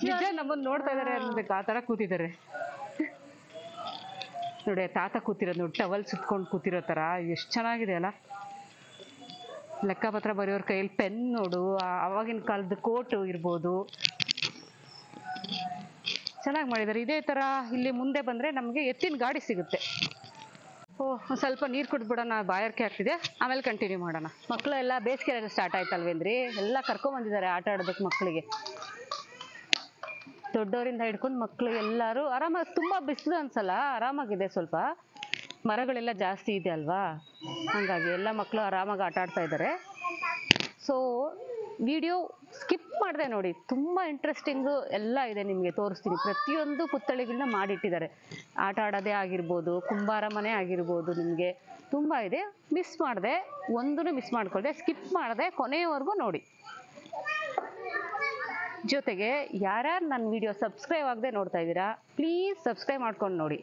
ನಿಜ ನಮ್ಮನ್ನ ನೋಡ್ತಾ ಇದಾರೆ ಅನ್ಬೇಕು, ಆ ತರ ಕೂತಿದ್ದಾರೆ ನೋಡಿ. ತಾತ ಕೂತಿರೋದು ನೋಡಿ, ಟವಲ್ ಸುತ್ಕೊಂಡು ಕೂತಿರೋ ತರ ಎಷ್ಟು ಚೆನ್ನಾಗಿದೆ ಅಲ್ಲ. ಲೆಕ್ಕಪತ್ರ ಬರೆಯೋರ್ ಕೈಯಲ್ಲಿ ಪೆನ್ ನೋಡು, ಆವಾಗಿನ ಕಾಲದ ಕೋಟು ಇರ್ಬೋದು, ಚೆನ್ನಾಗಿ ಮಾಡಿದ್ದಾರೆ. ಇದೇ ತರ ಇಲ್ಲಿ ಮುಂದೆ ಬಂದ್ರೆ ನಮ್ಗೆ ಎತ್ತಿನ ಗಾಡಿ ಸಿಗುತ್ತೆ. ಒಂದ್ ಸ್ವಲ್ಪ ನೀರು ಕುಡ್ಬಿಡೋಣ, ಬಾಯಾರಿಕೆ ಆಗ್ತಿದೆ, ಆಮೇಲೆ ಕಂಟಿನ್ಯೂ ಮಾಡೋಣ. ಮಕ್ಕಳು ಎಲ್ಲ ಬೇಸಿಗೆ ಸ್ಟಾರ್ಟ್ ಆಯ್ತಲ್ವೇನ್ರಿ, ಎಲ್ಲ ಕರ್ಕೊಂಬಂದಿದ್ದಾರೆ ಆಟ ಆಡೋದಕ್ಕೆ ಮಕ್ಕಳಿಗೆ. ದೊಡ್ಡವರಿಂದ ಹಿಡ್ಕೊಂಡು ಮಕ್ಕಳು ಎಲ್ಲರೂ ಆರಾಮಾಗಿ, ತುಂಬ ಬಿಸಿಲು ಅನ್ಸಲ್ಲ, ಆರಾಮಾಗಿದೆ. ಸ್ವಲ್ಪ ಮರಗಳೆಲ್ಲ ಜಾಸ್ತಿ ಇದೆ ಅಲ್ವಾ, ಹಾಗಾಗಿ ಎಲ್ಲ ಮಕ್ಕಳು ಆರಾಮಾಗಿ ಆಟ ಆಡ್ತಾ ಇದ್ದಾರೆ. ಸೊ ವಿಡಿಯೋ ಸ್ಕಿಪ್ ಮಾಡಿದೆ ನೋಡಿ, ತುಂಬ ಇಂಟ್ರೆಸ್ಟಿಂಗು ಎಲ್ಲ ಇದೆ, ನಿಮಗೆ ತೋರಿಸ್ತೀನಿ. ಪ್ರತಿಯೊಂದು ಪುತ್ಥಳಿಗಳನ್ನ ಮಾಡಿಟ್ಟಿದ್ದಾರೆ. ಆಟ ಆಡೋದೇ ಆಗಿರ್ಬೋದು, ಕುಂಬಾರ ಮನೆ ಆಗಿರ್ಬೋದು, ನಿಮಗೆ ತುಂಬ ಇದೆ. ಮಿಸ್ ಮಾಡಿದೆ, ಒಂದೂ ಮಿಸ್ ಮಾಡ್ಕೊಳ್ದೆ, ಸ್ಕಿಪ್ ಮಾಡಿದೆ, ಕೊನೆಯವರೆಗೂ ನೋಡಿ. ಜೊತೆಗೆ ಯಾರ್ಯಾರು ನನ್ನ ವಿಡಿಯೋ ಸಬ್ಸ್ಕ್ರೈಬ್ ಆಗದೆ ನೋಡ್ತಾ ಇದ್ದೀರಾ, ಪ್ಲೀಸ್ ಸಬ್ಸ್ಕ್ರೈಬ್ ಮಾಡ್ಕೊಂಡು ನೋಡಿ.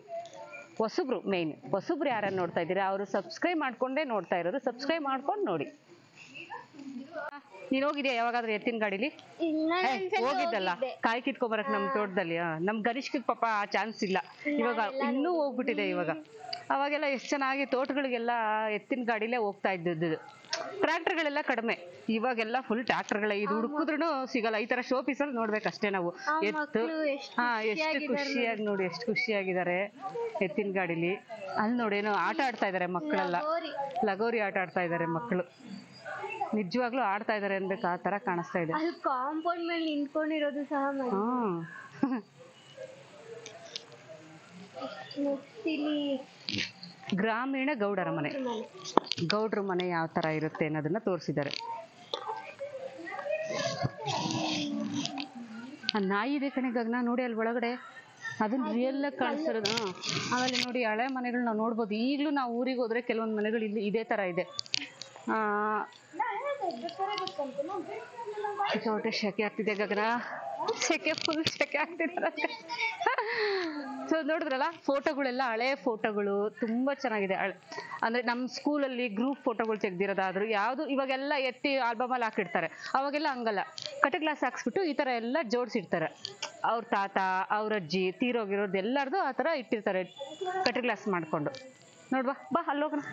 ಹೊಸಬ್ರು, ಮೇಯ್ನ್ ಹೊಸಬ್ರು ಯಾರ್ಯಾರು ನೋಡ್ತಾ ಇದ್ದೀರಾ ಅವರು ಸಬ್ಸ್ಕ್ರೈಬ್ ಮಾಡ್ಕೊಂಡೇ ನೋಡ್ತಾ ಇರೋದು, ಸಬ್ಸ್ಕ್ರೈಬ್ ಮಾಡ್ಕೊಂಡು ನೋಡಿ. ನೀನ್ ಹೋಗಿದ್ಯಾ ಯಾವಾಗಾದ್ರೂ ಎತ್ತಿನ ಗಾಡಿಲಿ? ಹೋಗಿದ್ದಲ್ಲ, ಕಾಯಿ ಕಿತ್ಕೊಬರಕ್ ನಮ್ ತೋಟದಲ್ಲಿ. ನಮ್ ಗಣೇಶ್ಗೆ ಪಾಪ ಆ ಚಾನ್ಸ್ ಇಲ್ಲ, ಇವಾಗ ಇನ್ನೂ ಹೋಗ್ಬಿಟ್ಟಿದೆ. ಇವಾಗ ಅವಾಗೆಲ್ಲ ಎಷ್ಟು ಚೆನ್ನಾಗಿ ತೋಟಗಳಿಗೆಲ್ಲ ಎತ್ತಿನ ಗಾಡಿಲೇ ಹೋಗ್ತಾ ಇದ್ದದ್ದು. ಟ್ರ್ಯಾಕ್ಟರ್ಗಳೆಲ್ಲ ಕಡಿಮೆ, ಇವಾಗೆಲ್ಲ ಫುಲ್ ಟ್ರ್ಯಾಕ್ಟರ್ಗಳೇ. ಇದು ಹುಡುಕಿದ್ರು ಸಿಗಲ್ಲ. ಈ ತರ ಶೋ ಪೀಸಲ್ಲಿ ನೋಡ್ಬೇಕಷ್ಟೇ ನಾವು. ಎತ್ತು ಎಷ್ಟು ಖುಷಿಯಾಗಿ ನೋಡಿ, ಎಷ್ಟು ಖುಷಿಯಾಗಿದ್ದಾರೆ ಎತ್ತಿನ ಗಾಡಿಲಿ. ಅಲ್ಲಿ ನೋಡಿ ಏನೋ ಆಟ ಆಡ್ತಾ ಇದಾರೆ ಮಕ್ಕಳೆಲ್ಲ, ಲಗೋರಿ ಆಟ ಆಡ್ತಾ ಇದಾರೆ ಮಕ್ಕಳು. ನಿಜವಾಗ್ಲೂ ಆಡ್ತಾ ಇದಾರೆ ಅನ್ಬೇಕು, ಆ ತರ ಕಾಣಿಸ್ತಾ ಇದೆ. ಕಾಂಪೌಂಡ್ ಮೇಲೆ ನಿಂತ್ಕೊಂಡಿರೋದು ಸಹ ಗ್ರಾಮೀಣ ಗೌಡರ ಮನೆ. ಗೌಡ್ರ ಮನೆ ಯಾವ ತರ ಇರುತ್ತೆ ಅನ್ನೋದನ್ನ ತೋರಿಸಿದ್ದಾರೆ. ಆ ನಾಯಿ ಇದೆ ಕಣೆ ಗಗನ, ನೋಡಿ ಅಲ್ಲಿ ಒಳಗಡೆ, ಅದನ್ನ ರಿಯಲ್ ಆಗಿ ಕಾಣಿಸ್ತಿರೋದು. ಆಮೇಲೆ ನೋಡಿ ಹಳೆ ಮನೆಗಳು ನಾವು ನೋಡ್ಬೋದು. ಈಗಲೂ ನಾವು ಊರಿಗೆ ಹೋದ್ರೆ ಕೆಲವೊಂದು ಮನೆಗಳು ಇಲ್ಲಿ ಇದೇ ತರ ಇದೆ. ಹೊಟ್ಟೆ ಶೆಕೆ ಆಗ್ತಿದೆ ಗಗನ, ಶೆಕೆ, ಫುಲ್ ಶೆಕೆ ಆಗ್ತಿದೆ. ಸೊ ನೋಡಿದ್ರಲ್ಲ, ಫೋಟೋಗಳೆಲ್ಲ ಹಳೆ ಫೋಟೋಗಳು ತುಂಬಾ ಚೆನ್ನಾಗಿದೆ. ಅಂದ್ರೆ ನಮ್ಮ ಸ್ಕೂಲಲ್ಲಿ ಗ್ರೂಪ್ ಫೋಟೋಗಳು ತೆಗ್ದಿರೋದಾದ್ರು ಯಾವುದು, ಇವಾಗೆಲ್ಲ ಎತ್ತಿ ಆಲ್ಬಮ್ ಅಲ್ಲಿ ಹಾಕಿಡ್ತಾರೆ. ಅವಾಗೆಲ್ಲ ಹಂಗಲ್ಲ, ಕಟ್ಟೆ ಗ್ಲಾಸ್ ಹಾಕ್ಸ್ಬಿಟ್ಟು ಈ ತರ ಎಲ್ಲ ಜೋಡಿಸಿಡ್ತಾರೆ. ಅವ್ರ ತಾತ, ಅವ್ರ ಅಜ್ಜಿ ತೀರೋಗಿರೋದು ಎಲ್ಲಾರ್ದು ಆ ತರ ಇಟ್ಟಿರ್ತಾರೆ, ಕಟ್ಟೆ ಗ್ಲಾಸ್ ಮಾಡ್ಕೊಂಡು. ನೋಡ್ವಾ, ಬಾ ಅಲ್ಲೋಗೋಣ.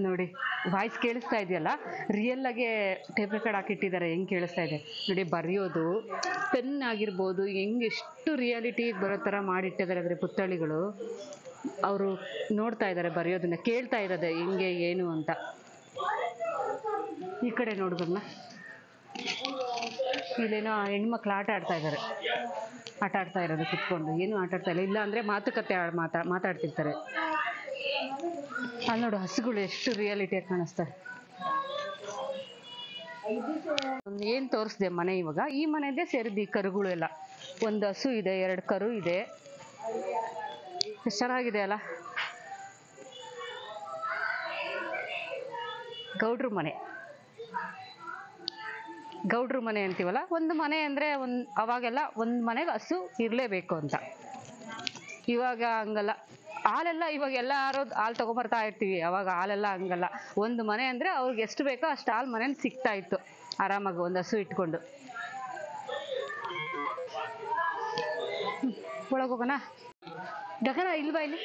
ನೋಡಿ ವಾಯ್ಸ್ ಕೇಳಿಸ್ತಾ ಇದೆಯಲ್ಲ, ರಿಯಲ್ ಆಗಿ ಟೇಪ್ ರೆಕಾರ್ಡ್ ಹಾಕಿಟ್ಟಿದ್ದಾರೆ. ಹೆಂಗ್ ಕೇಳಿಸ್ತಾ ಇದೆ ನೋಡಿ. ಬರೆಯೋದು ಪೆನ್ ಆಗಿರ್ಬೋದು, ಹೆಂಗ್ ಎಷ್ಟು ರಿಯಾಲಿಟಿ ಬರೋ ತರ ಮಾಡಿಟ್ಟಿದ್ದಾರೆ ಅದ್ರ ಪುತ್ಥಳಿಗಳು. ಅವರು ನೋಡ್ತಾ ಇದ್ದಾರೆ ಬರೆಯೋದನ್ನ, ಕೇಳ್ತಾ ಇರೋದೆ ಹೆಂಗೆ ಏನು ಅಂತ. ಈ ಕಡೆ ನೋಡ್ಬರ್ನ, ಇಲ್ಲೇನೋ ಹೆಣ್ಮಕ್ಳು ಆಟ ಆಡ್ತಾ ಇದ್ದಾರೆ. ಆಟ ಆಡ್ತಾ ಇರೋದು ಕುತ್ಕೊಂಡು, ಏನು ಆಟ ಆಡ್ತಾ ಇಲ್ಲ, ಇಲ್ಲ ಅಂದ್ರೆ ಮಾತುಕತೆ ಮಾತಾಡ್ತಿರ್ತಾರೆ. ಅಲ್ಲಿ ನೋಡು, ಹಸುಗಳು ಎಷ್ಟು ರಿಯಾಲಿಟಿಯಾಗಿ ಕಾಣಿಸ್ತಾರೆ. ಏನ್ ತೋರಿಸ್ದೆ ಮನೆ, ಇವಾಗ ಈ ಮನೆದೇ ಸೇರಿದ್ದು ಈ ಕರುಗಳು ಎಲ್ಲ. ಒಂದು ಹಸು ಇದೆ, 2 ಕರು ಇದೆ. ಎಷ್ಟು ಚೆನ್ನಾಗಿದೆ ಅಲ್ಲ. ಗೌಡ್ರ ಮನೆ, ಗೌಡ್ರ ಮನೆ ಅಂತೀವಲ್ಲ, ಒಂದು ಮನೆ ಅಂದ್ರೆ ಅವಾಗೆಲ್ಲ ಒಂದು ಮನೆಗೆ ಹಸು ಇರ್ಲೇಬೇಕು ಅಂತ. ಇವಾಗ ಹಂಗಲ್ಲ, ಹಾಲೆಲ್ಲ ಇವಾಗ ಎಲ್ಲಾರು ಹಾಲು ತಗೊಂಬರ್ತಾ ಇರ್ತೀವಿ. ಅವಾಗ ಹಾಲೆಲ್ಲ ಹಂಗಲ್ಲ, ಒಂದು ಮನೆ ಅಂದ್ರೆ ಅವ್ರಿಗೆ ಎಷ್ಟು ಬೇಕೋ ಅಷ್ಟು ಹಾಲು ಮನೇಲಿ ಸಿಗ್ತಾ ಇತ್ತು ಆರಾಮಾಗಿ, ಒಂದು ಹಸು ಇಟ್ಕೊಂಡು. ಒಳಗೋಗೋಣ ಗಗನ, ಇಲ್ವಾ ಇಲ್ಲಿ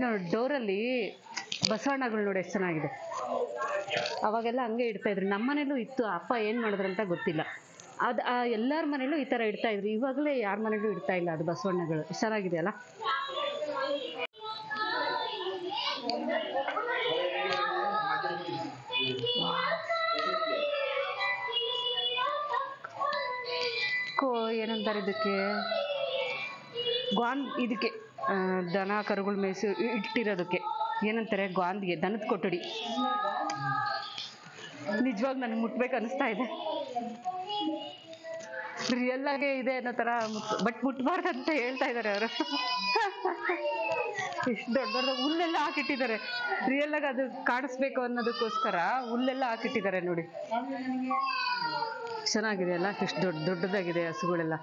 ನೋಡಿ ಡೋರಲ್ಲಿ ಬಸವಣ್ಣಗಳು ನೋಡಿ ಎಷ್ಟು ಚೆನ್ನಾಗಿದೆ. ಅವಾಗೆಲ್ಲ ಹಂಗೆ ಇಡ್ತಾ ಇದ್ರು, ನಮ್ಮನೇಲೂ ಇತ್ತು. ಅಪ್ಪ ಏನ್ ಮಾಡಿದ್ರಂತ ಗೊತ್ತಿಲ್ಲ. ಅದು ಎಲ್ಲಾರ ಮನೇಲೂ ಈ ತರ ಇಡ್ತಾ ಇದ್ರು. ಇವಾಗಲೇ ಯಾರ ಮನೇಲೂ ಇಡ್ತಾ ಇಲ್ಲ ಅದು ಬಸವಣ್ಣಗಳು. ಚೆನ್ನಾಗಿದೆ ಅಲ್ಲ. ಏನಂತಾರೆ ಇದಕ್ಕೆ, ಇದಕ್ಕೆ ದನ ಕರುಗಳು ಮೇಯಿಸಿ ಇಟ್ಟಿರೋದಕ್ಕೆ ಏನಂತಾರೆ, ಗಾಂಧಿಗೆ, ದನದ ಕೊಠಡಿ. ನಿಜವಾಗ ನನಗೆ ಮುಟ್ಬೇಕು ಅನಿಸ್ತಾ ಇದೆ. ರಿಯಲ್ ಆಗೇ ಇದೆ ಅನ್ನೋ ತರ, ಬಟ್ ಮುಟ್ಬಾರ್ದು ಅಂತ ಹೇಳ್ತಾ ಇದ್ದಾರೆ ಅವರು. ಎಷ್ಟು ದೊಡ್ಡ ದೊಡ್ಡ ಹುಲ್ಲೆಲ್ಲ ಹಾಕಿಟ್ಟಿದ್ದಾರೆ. ರಿಯಲ್ ಆಗಿ ಅದು ಕಾಣಿಸ್ಬೇಕು ಅನ್ನೋದಕ್ಕೋಸ್ಕರ ಹುಲ್ಲೆಲ್ಲ ಹಾಕಿಟ್ಟಿದ್ದಾರೆ ನೋಡಿ. ಚೆನ್ನಾಗಿದೆ ಅಲ್ಲ, ಎಷ್ಟು ದೊಡ್ಡದಾಗಿದೆ ಹಸುಗಳೆಲ್ಲ.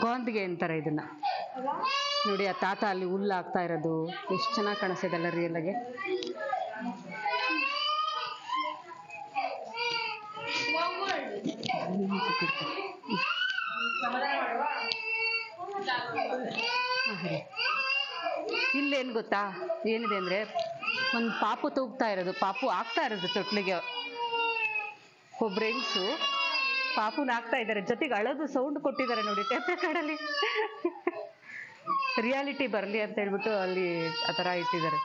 ಗಾಂಧಿಗೆ ಅಂತಾರೆ ಇದನ್ನ ನೋಡಿ. ಆ ತಾತ ಅಲ್ಲಿ ಹುಲ್ಲು ಹಾಕ್ತಾ ಇರೋದು ಎಷ್ಟು ಚೆನ್ನಾಗಿ ಕಾಣಿಸ್ತಿದೆಲ್ಲ ರಿಯಲ್ ಆಗಿ. ಇಲ್ಲೇನು ಗೊತ್ತಾ ಏನಿದೆ ಅಂದ್ರೆ, ಒಂದು ಪಾಪು ತೂಗ್ತಾ ಇರೋದು, ಪಾಪು ಆಗ್ತಾ ಇರೋದು ತೊಟ್ಲಿಗೆ. ಒಬ್ರು ಹೆಂಗ್ಸು ಪಾಪುನ ಹಾಕ್ತಾ ಇದ್ದಾರೆ, ಜೊತೆಗೆ ಅಳದು ಸೌಂಡ್ ಕೊಟ್ಟಿದ್ದಾರೆ ನೋಡಿ ಟೇಪ್ ರೆಕಾರ್ಡಲ್ಲಿ. ರಿಯಾಲಿಟಿ ಬರಲಿ ಅಂತ ಹೇಳ್ಬಿಟ್ಟು ಅಲ್ಲಿ ಆ ಥರ ಇಟ್ಟಿದ್ದಾರೆ.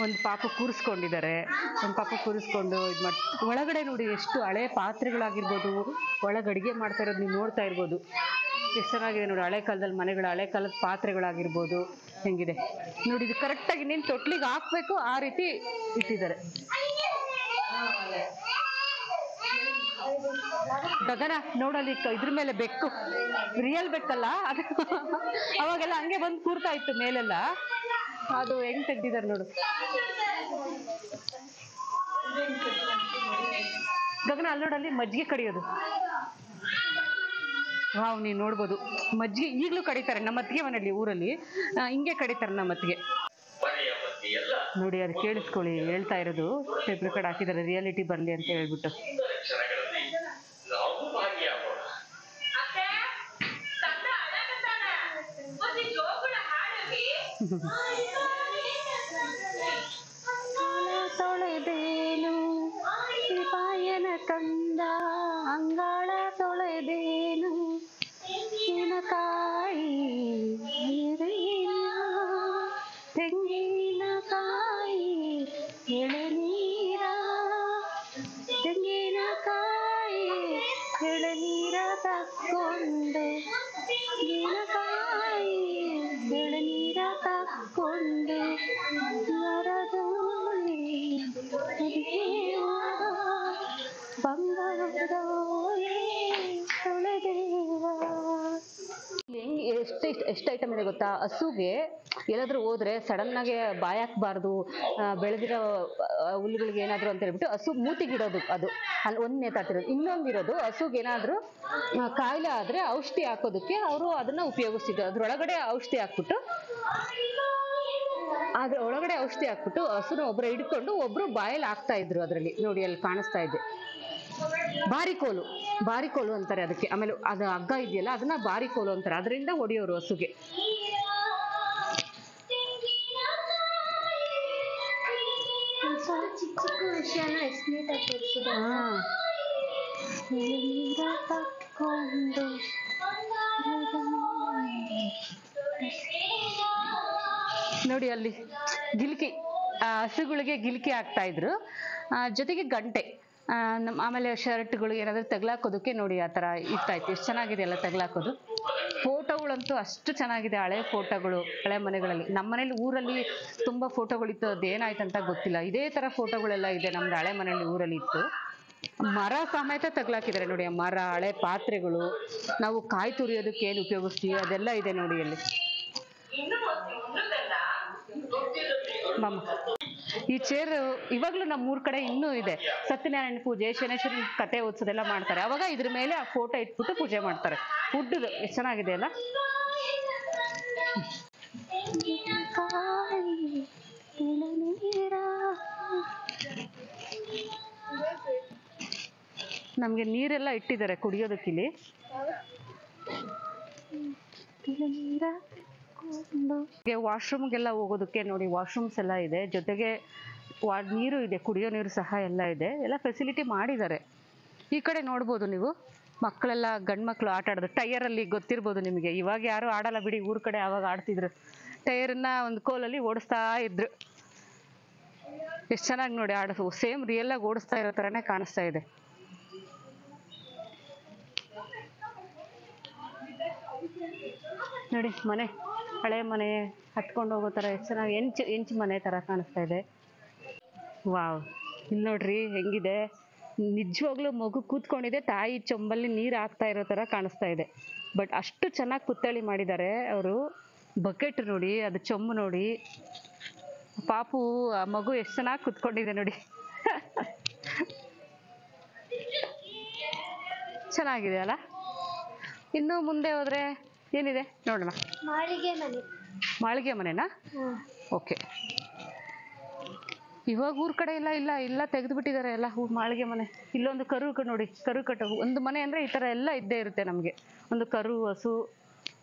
ಒಂದು ಪಾಪು ಕೂರಿಸ್ಕೊಂಡಿದ್ದಾರೆ, ಒಂದು ಪಾಪು ಕೂರಿಸ್ಕೊಂಡು ಇದು ಮಾಡಿ. ಒಳಗಡೆ ನೋಡಿ ಎಷ್ಟು ಹಳೆ ಪಾತ್ರೆಗಳಾಗಿರ್ಬೋದು, ಒಳಗೆ ಅಡುಗೆ ಮಾಡ್ತಾ ಇರೋದು ನೀವು ನೋಡ್ತಾ ಇರ್ಬೋದು. ಎಷ್ಟು ಚೆನ್ನಾಗಿದೆ ನೋಡಿ, ಹಳೆ ಕಾಲದಲ್ಲಿ ಮನೆಗಳು, ಹಳೆ ಕಾಲದ ಪಾತ್ರೆಗಳಾಗಿರ್ಬೋದು ಹೆಂಗಿದೆ ನೋಡಿ. ಇದು ಕರೆಕ್ಟಾಗಿ ನೀನು ತೊಟ್ಲಿಗೆ ಹಾಕ್ಬೇಕು ಆ ರೀತಿ ಇಟ್ಟಿದ್ದಾರೆ. ಗಗನ ನೋಡಲ್ಲಿ ಇದ್ರ ಮೇಲೆ ಬೆಕ್ಕು, ರಿಯಲ್ ಬೆಕ್ಕಲ್ಲ ಅದು. ಅವಾಗೆಲ್ಲ ಹಂಗೆ ಬಂದು ಕೂರ್ತಾ ಇತ್ತು ಮೇಲೆಲ್ಲ, ಅದು ಹೆಂಗ್ ತೆಗ್ದಿದ್ದಾರೆ ನೋಡು. ಗಗನ ಅಲ್ಲಿ ನೋಡಲ್ಲಿ ಮಜ್ಜಿಗೆ ಕಡಿಯೋದು. ವಾವ್, ನೀನು ನೋಡ್ಬೋದು ಮಜ್ಜಿಗೆ ಈಗಲೂ ಕಡಿತಾರೆ ನಮ್ಮ ಅತ್ತಿಗೆ ಮನೆಯಲ್ಲಿ, ಊರಲ್ಲಿ ಹಿಂಗೆ ಕಡಿತಾರೆ ನಮ್ಮ ಅತ್ತಿಗೆ ನೋಡಿ. ಅದು ಕೇಳಿಸ್ಕೊಳ್ಳಿ, ಹೇಳ್ತಾ ಇರೋದು ಟೇಪ್ ರೆಕಾರ್ಡ್ ಹಾಕಿದ್ದಾರೆ ರಿಯಾಲಿಟಿ ಬರಲಿ ಅಂತ ಹೇಳ್ಬಿಟ್ಟು. ತೊಳೆದೇನು ಪಾಯನ ತಂದ ಅಂಗಾಳ ತೊಳೆದೇನು ತೆಂಗಿನಕಾಯಿ ತೆಂಗಿನಕಾಯಿ ಎಳೆನೀರ ತೆಂಗಿನಕಾಯಿ ಎಳೆನೀರ ತಕ್ಕೊಂಡು ತೆಂಗಿನಕಾಯಿ ಎಳೆನೀರ ತಕ್ಕೊಂಡು ಮರದೋಳಿ ಬಂಗಾರದೋಳಿ ತೊಳೆದೇವ. ಹೆಂಗೆ ಎಷ್ಟು ಐಟಮ್ ಇದೆ ಗೊತ್ತಾ. ಹಸುಗೆ ಎಲ್ಲಾದ್ರೂ ಹೋದ್ರೆ ಸಡನ್ನಾಗಿ ಬಾಯಿ ಹಾಕ್ಬಾರ್ದು, ಬೆಳೆದಿರೋ ಹುಲ್ಲುಗಳಿಗೆ ಏನಾದ್ರು ಅಂತ ಹೇಳ್ಬಿಟ್ಟು ಹಸು ಮೂತಿಗಿಡೋದು, ಅದು ಅಲ್ಲಿ ಒಂದು ನೇತಾಟಿರೋದು. ಇನ್ನೊಂದಿರೋದು ಹಸುಗೆ ಏನಾದ್ರು ಕಾಯಿಲೆ ಆದ್ರೆ ಔಷಧಿ ಹಾಕೋದಕ್ಕೆ ಅವರು ಅದನ್ನ ಉಪಯೋಗಿಸ್ತಿದ್ರು. ಅದ್ರೊಳಗಡೆ ಔಷಧಿ ಹಾಕ್ಬಿಟ್ಟು ಹಸುನ ಒಬ್ರು ಹಿಡ್ಕೊಂಡು ಒಬ್ರು ಬಾಯಲ್ಲಿ ಹಾಕ್ತಾ ಇದ್ರು. ಅದರಲ್ಲಿ ನೋಡಿ ಅಲ್ಲಿ ಕಾಣಿಸ್ತಾ ಇದೆ ಬಾರಿಕೋಲು ಅಂತಾರೆ ಅದಕ್ಕೆ. ಆಮೇಲೆ ಅದು ಹಗ್ಗ ಇದೆಯಲ್ಲ ಅದನ್ನ ಬಾರಿಕೋಲು ಅಂತಾರೆ, ಅದರಿಂದ ಹೊಡೆಯೋರು ಹಸುಗೆ. ನೋಡಿ ಅಲ್ಲಿ ಗಿಲ್ಕಿ, ಹಸುಗಳಿಗೆ ಗಿಲ್ಕಿ ಹಾಕ್ತಾ ಇದ್ರು, ಜೊತೆಗೆ ಗಂಟೆ, ಆಮೇಲೆ ಶರ್ಟ್ಗಳು ಏನಾದ್ರು ತಗ್ಲಾಕೋದಕ್ಕೆ ನೋಡಿ ಆ ಥರ ಇರ್ತಾ ಇತ್ತು. ಎಷ್ಟು ಚೆನ್ನಾಗಿದೆ ಎಲ್ಲ ತಗ್ಲಾಕೋದು. ಫೋಟೋಗಳಂತೂ ಅಷ್ಟು ಚೆನ್ನಾಗಿದೆ, ಹಳೆ ಫೋಟೋಗಳು ಹಳೆ ಮನೆಗಳಲ್ಲಿ. ನಮ್ಮ ಮನೇಲಿ ಊರಲ್ಲಿ ತುಂಬ ಫೋಟೋಗಳಿತ್ತು, ಅದೇನಾಯ್ತಂತ ಗೊತ್ತಿಲ್ಲ. ಇದೇ ಥರ ಫೋಟೋಗಳೆಲ್ಲ ಇದೆ ನಮ್ದು ಹಳೆ ಮನೇಲಿ ಊರಲ್ಲಿ ಇತ್ತು. ಮರ ಸಮೇತ ತಗ್ಲಾಕಿದ್ದಾರೆ ನೋಡಿ, ಆ ಮರ, ಹಳೆ ಪಾತ್ರೆಗಳು, ನಾವು ಕಾಯಿ ತುರಿಯೋದಕ್ಕೆ ಏನು ಉಪಯೋಗಿಸ್ತೀವಿ ಅದೆಲ್ಲ ಇದೆ ನೋಡಿ ಅಲ್ಲಿ. ಈ ಚೇರ್ ಇವಾಗ್ಲೂ ನಮ್ಮೂರ್ ಕಡೆ ಇನ್ನೂ ಇದೆ. ಸತ್ಯನಾರಾಯಣ ಪೂಜೆ, ಶನೇಶ್ವರನ ಕತೆ ಓದಿಸೋದೆಲ್ಲ ಮಾಡ್ತಾರೆ. ಅವಾಗ ಇದ್ರ ಮೇಲೆ ಆ ಫೋಟೋ ಇಟ್ಬಿಟ್ಟು ಪೂಜೆ ಮಾಡ್ತಾರೆ. ಉಡ್ಡುದು ಎಷ್ಟು ಚೆನ್ನಾಗಿದೆ ಅಲ್ಲ. ನಮ್ಗೆ ನೀರೆಲ್ಲ ಇಟ್ಟಿದ್ದಾರೆ ಕುಡಿಯೋದಕ್ಕಿಲ್ಲಿ. ವಾಶ್ರೂಮ್ಗೆಲ್ಲ ಹೋಗೋದಕ್ಕೆ ನೋಡಿ ವಾಶ್ರೂಮ್ಸ್ ಎಲ್ಲ ಇದೆ, ಜೊತೆಗೆ ನೀರು ಇದೆ, ಕುಡಿಯೋ ನೀರು ಸಹ ಎಲ್ಲ ಇದೆ, ಎಲ್ಲ ಫೆಸಿಲಿಟಿ ಮಾಡಿದ್ದಾರೆ. ಈ ಕಡೆ ನೋಡ್ಬೋದು ನೀವು, ಮಕ್ಕಳೆಲ್ಲ ಗಂಡು ಮಕ್ಕಳು ಆಟ ಆಡೋದು ಟೈರಲ್ಲಿ, ಗೊತ್ತಿರ್ಬೋದು ನಿಮಗೆ. ಇವಾಗ ಯಾರು ಆಡಲ್ಲ ಬಿಡಿ, ಊರ ಕಡೆ ಆವಾಗ ಆಡ್ತಿದ್ರು. ಟೈರನ್ನ ಒಂದು ಕೋಲಲ್ಲಿ ಓಡಿಸ್ತಾ ಇದ್ರು. ಎಷ್ಟು ಚೆನ್ನಾಗಿ ನೋಡಿ ಆಡೋದು, ಸೇಮ್ ರಿಯಲ್ ಆಗಿ ಓಡಿಸ್ತಾ ಇರೋ ಥರನೇ ಕಾಣಿಸ್ತಾ ಇದೆ. ನೋಡಿ ಮನೆ, ಹಳೆ ಮನೆ ಹತ್ಕೊಂಡು ಹೋಗೋ ಥರ ಎಷ್ಟು ಚೆನ್ನಾಗಿ ಹೆಂಚು ಮನೆ ಥರ ಕಾಣಿಸ್ತಾ ಇದೆ. ವಾವ್, ಇಲ್ಲಿ ನೋಡ್ರಿ ಹೆಂಗಿದೆ, ನಿಜವಾಗ್ಲೂ ಮಗು ಕೂತ್ಕೊಂಡಿದೆ, ತಾಯಿ ಚೊಂಬಲ್ಲಿ ನೀರು ಹಾಕ್ತಾ ಇರೋ ಥರ ಕಾಣಿಸ್ತಾ ಇದೆ. ಬಟ್ ಅಷ್ಟು ಚೆನ್ನಾಗಿ ಪುತ್ಥಳಿ ಮಾಡಿದ್ದಾರೆ ಅವರು. ಬಕೆಟ್ ನೋಡಿ, ಅದು ಚೊಂಬು ನೋಡಿ, ಪಾಪು ಆ ಮಗು ಎಷ್ಟು ಚೆನ್ನಾಗಿ ಕುತ್ಕೊಂಡಿದೆ ನೋಡಿ. ಚೆನ್ನಾಗಿದೆ ಅಲ್ಲ. ಇನ್ನು ಮುಂದೆ ಹೋದ್ರೆ ಏನಿದೆ ನೋಡೋಣ. ಮಾಳಿಗೆ ಮನೆನಾ? ಓಕೆ. ಇವಾಗ ಊರ್ ಕಡೆ ಇಲ್ಲ ತೆಗೆದು ಬಿಟ್ಟಿದ್ದಾರೆ ಎಲ್ಲ ಮಾಳಿಗೆ ಮನೆ. ಇಲ್ಲೊಂದು ಕರು ನೋಡಿ, ಕರು ಕಟ್ಟೋದು ಒಂದು ಮನೆ ಅಂದ್ರೆ ಈ ತರ ಎಲ್ಲ ಇದ್ದೇ ಇರುತ್ತೆ ನಮ್ಗೆ. ಒಂದು ಕರು, ಹಸು,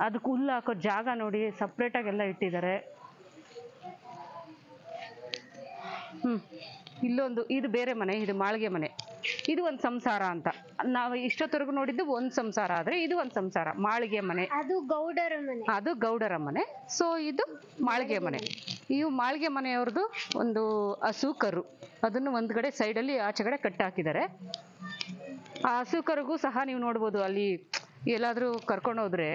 ಅದಕ್ಕೆ ಹುಲ್ಲು ಹಾಕೋ ಜಾಗ ನೋಡಿ ಸಪ್ರೇಟಾಗಿ ಎಲ್ಲ ಇಟ್ಟಿದ್ದಾರೆ. ಇಲ್ಲೊಂದು, ಇದು ಬೇರೆ ಮನೆ, ಇದು ಮಾಳಿಗೆ ಮನೆ. ಇದು ಒಂದು ಸಂಸಾರ ಅಂತ. ನಾವು ಇಷ್ಟೊತ್ತವರೆಗೂ ನೋಡಿದ್ದು ಒಂದು ಸಂಸಾರ ಆದ್ರೆ ಇದು ಒಂದು ಸಂಸಾರ. ಮಾಳಿಗೆ ಮನೆ ಅದು ಗೌಡರ ಮನೆ. ಅದು ಗೌಡರ ಮನೆ. ಸೊ ಇದು ಮಾಳಿಗೆ ಮನೆ. ಇವು ಮಾಳಿಗೆ ಮನೆಯವ್ರದ್ದು ಒಂದು ಹಸು ಕರು, ಅದನ್ನು ಒಂದ್ ಕಡೆ ಸೈಡಲ್ಲಿ ಆಚೆಗಡೆ ಕಟ್ಟಾಕಿದ್ದಾರೆ. ಆ ಹಸು ಕರುಗೂ ಸಹ ನೀವು ನೋಡ್ಬೋದು, ಅಲ್ಲಿ ಎಲ್ಲಾದ್ರೂ ಕರ್ಕೊಂಡು ಹೋದ್ರೆ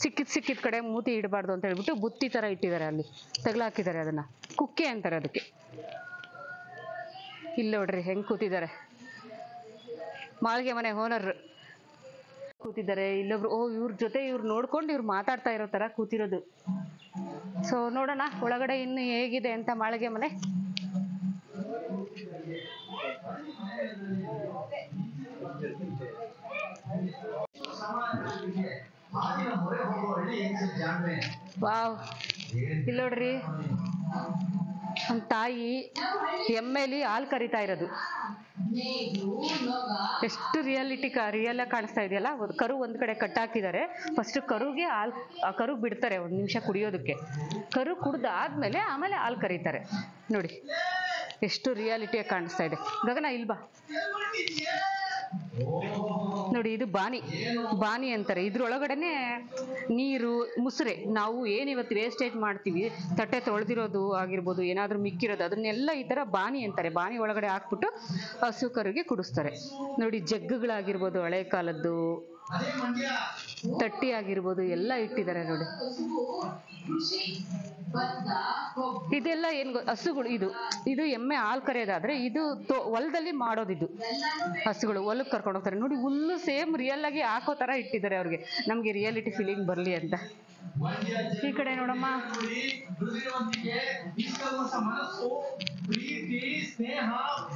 ಸಿಕ್ಕಿದ ಕಡೆ ಮೂತಿ ಇಡಬಾರ್ದು ಅಂತ ಹೇಳ್ಬಿಟ್ಟು ಬುತ್ತಿ ತರ ಇಟ್ಟಿದ್ದಾರೆ, ಅಲ್ಲಿ ತಗಲಾಕಿದ್ದಾರೆ. ಅದನ್ನ ಕುಕ್ಕೆ ಅಂತಾರೆ ಅದಕ್ಕೆ. ಇಲ್ಲಿ ನೋಡ್ರಿ ಹೆಂಗ್ ಕೂತಿದ್ದಾರೆ, ಮಾಳಿಗೆ ಮನೆ ಓನರ್ ಕೂತಿದ್ದಾರೆ. ಇಲ್ಲೊಬ್ರು ಇವ್ರ ಜೊತೆ ಇವ್ರು ನೋಡ್ಕೊಂಡು ಇವ್ರು ಮಾತಾಡ್ತಾ ಇರೋ ತರ ಕೂತಿರೋದು. ಸೊ ನೋಡೋಣ ಒಳಗಡೆ ಇನ್ನು ಹೇಗಿದೆ ಅಂತ ಮಾಳಿಗೆ ಮನೆ. ವಾವ್, ಇಲ್ಲಿ ನೋಡ್ರಿ ಒಂದ್ ತಾಯಿ ಎಮ್ಮೆಲಿ ಹಾಲು ಕರಿತಾ ಇರೋದು. ಎಷ್ಟು ರಿಯಲ್ ಕಾಣಿಸ್ತಾ ಇದೆಯಲ್ಲ. ಕರು ಒಂದ್ ಕಡೆ ಕಟ್ಟಾಕಿದ್ದಾರೆ. ಫಸ್ಟ್ ಕರುಗೆ ಆ ಕರು ಬಿಡ್ತಾರೆ 1 ನಿಮಿಷ ಕುಡಿಯೋದಕ್ಕೆ. ಕರು ಕುಡ್ದಾದ್ಮೇಲೆ ಆಮೇಲೆ ಹಾಲು ಕರೀತಾರೆ. ನೋಡಿ ಎಷ್ಟು ರಿಯಾಲಿಟಿಯಾಗಿ ಕಾಣಿಸ್ತಾ ಇದೆ. ಗಗನ ಇಲ್ಬಾ ನೋಡಿ, ಇದು ಬಾನಿ ಅಂತಾರೆ. ಇದ್ರೊಳಗಡೆನೆ ನೀರು, ಮುಸುರೆ, ನಾವು ಏನಿವತ್ತು ವೇಸ್ಟೇಜ್ ಮಾಡ್ತೀವಿ, ತಟ್ಟೆ ತೊಳೆದಿರೋದು ಆಗಿರ್ಬೋದು, ಏನಾದ್ರೂ ಮಿಕ್ಕಿರೋದು, ಅದನ್ನೆಲ್ಲ ಈ ತರ ಬಾನಿ ಅಂತಾರೆ. ಬಾನಿ ಒಳಗಡೆ ಹಾಕ್ಬಿಟ್ಟು ಹಸು ಕರುಗೆ ಕುಡಿಸ್ತಾರೆ. ನೋಡಿ ಜಗ್ಗುಗಳಾಗಿರ್ಬೋದು, ಹಳೆ ಕಾಲದ್ದು ತಟ್ಟಿ ಆಗಿರ್ಬೋದು, ಎಲ್ಲ ಇಟ್ಟಿದ್ದಾರೆ ನೋಡಿ. ಇದೆಲ್ಲ ಏನ್ ಹಸುಗಳು, ಇದು ಎಮ್ಮೆ ಹಾಲು ಕರೆಯೋದಾದ್ರೆ ಇದು ಹೊಲದಲ್ಲಿ ಮಾಡೋದಿದ್ದು. ಹಸುಗಳು ಹೊಲಕ್ಕೆ ಕರ್ಕೊಂಡು ಹೋಗ್ತಾರೆ ನೋಡಿ. ಹುಲ್ಲು ಸೇಮ್ ರಿಯಲ್ ಆಗಿ ಹಾಕೋ ತರ ಇಟ್ಟಿದ್ದಾರೆ ಅವ್ರಿಗೆ, ನಮ್ಗೆ ರಿಯಾಲಿಟಿ ಫೀಲಿಂಗ್ ಬರ್ಲಿ ಅಂತ. ಈ ಕಡೆ ನೋಡಮ್ಮ,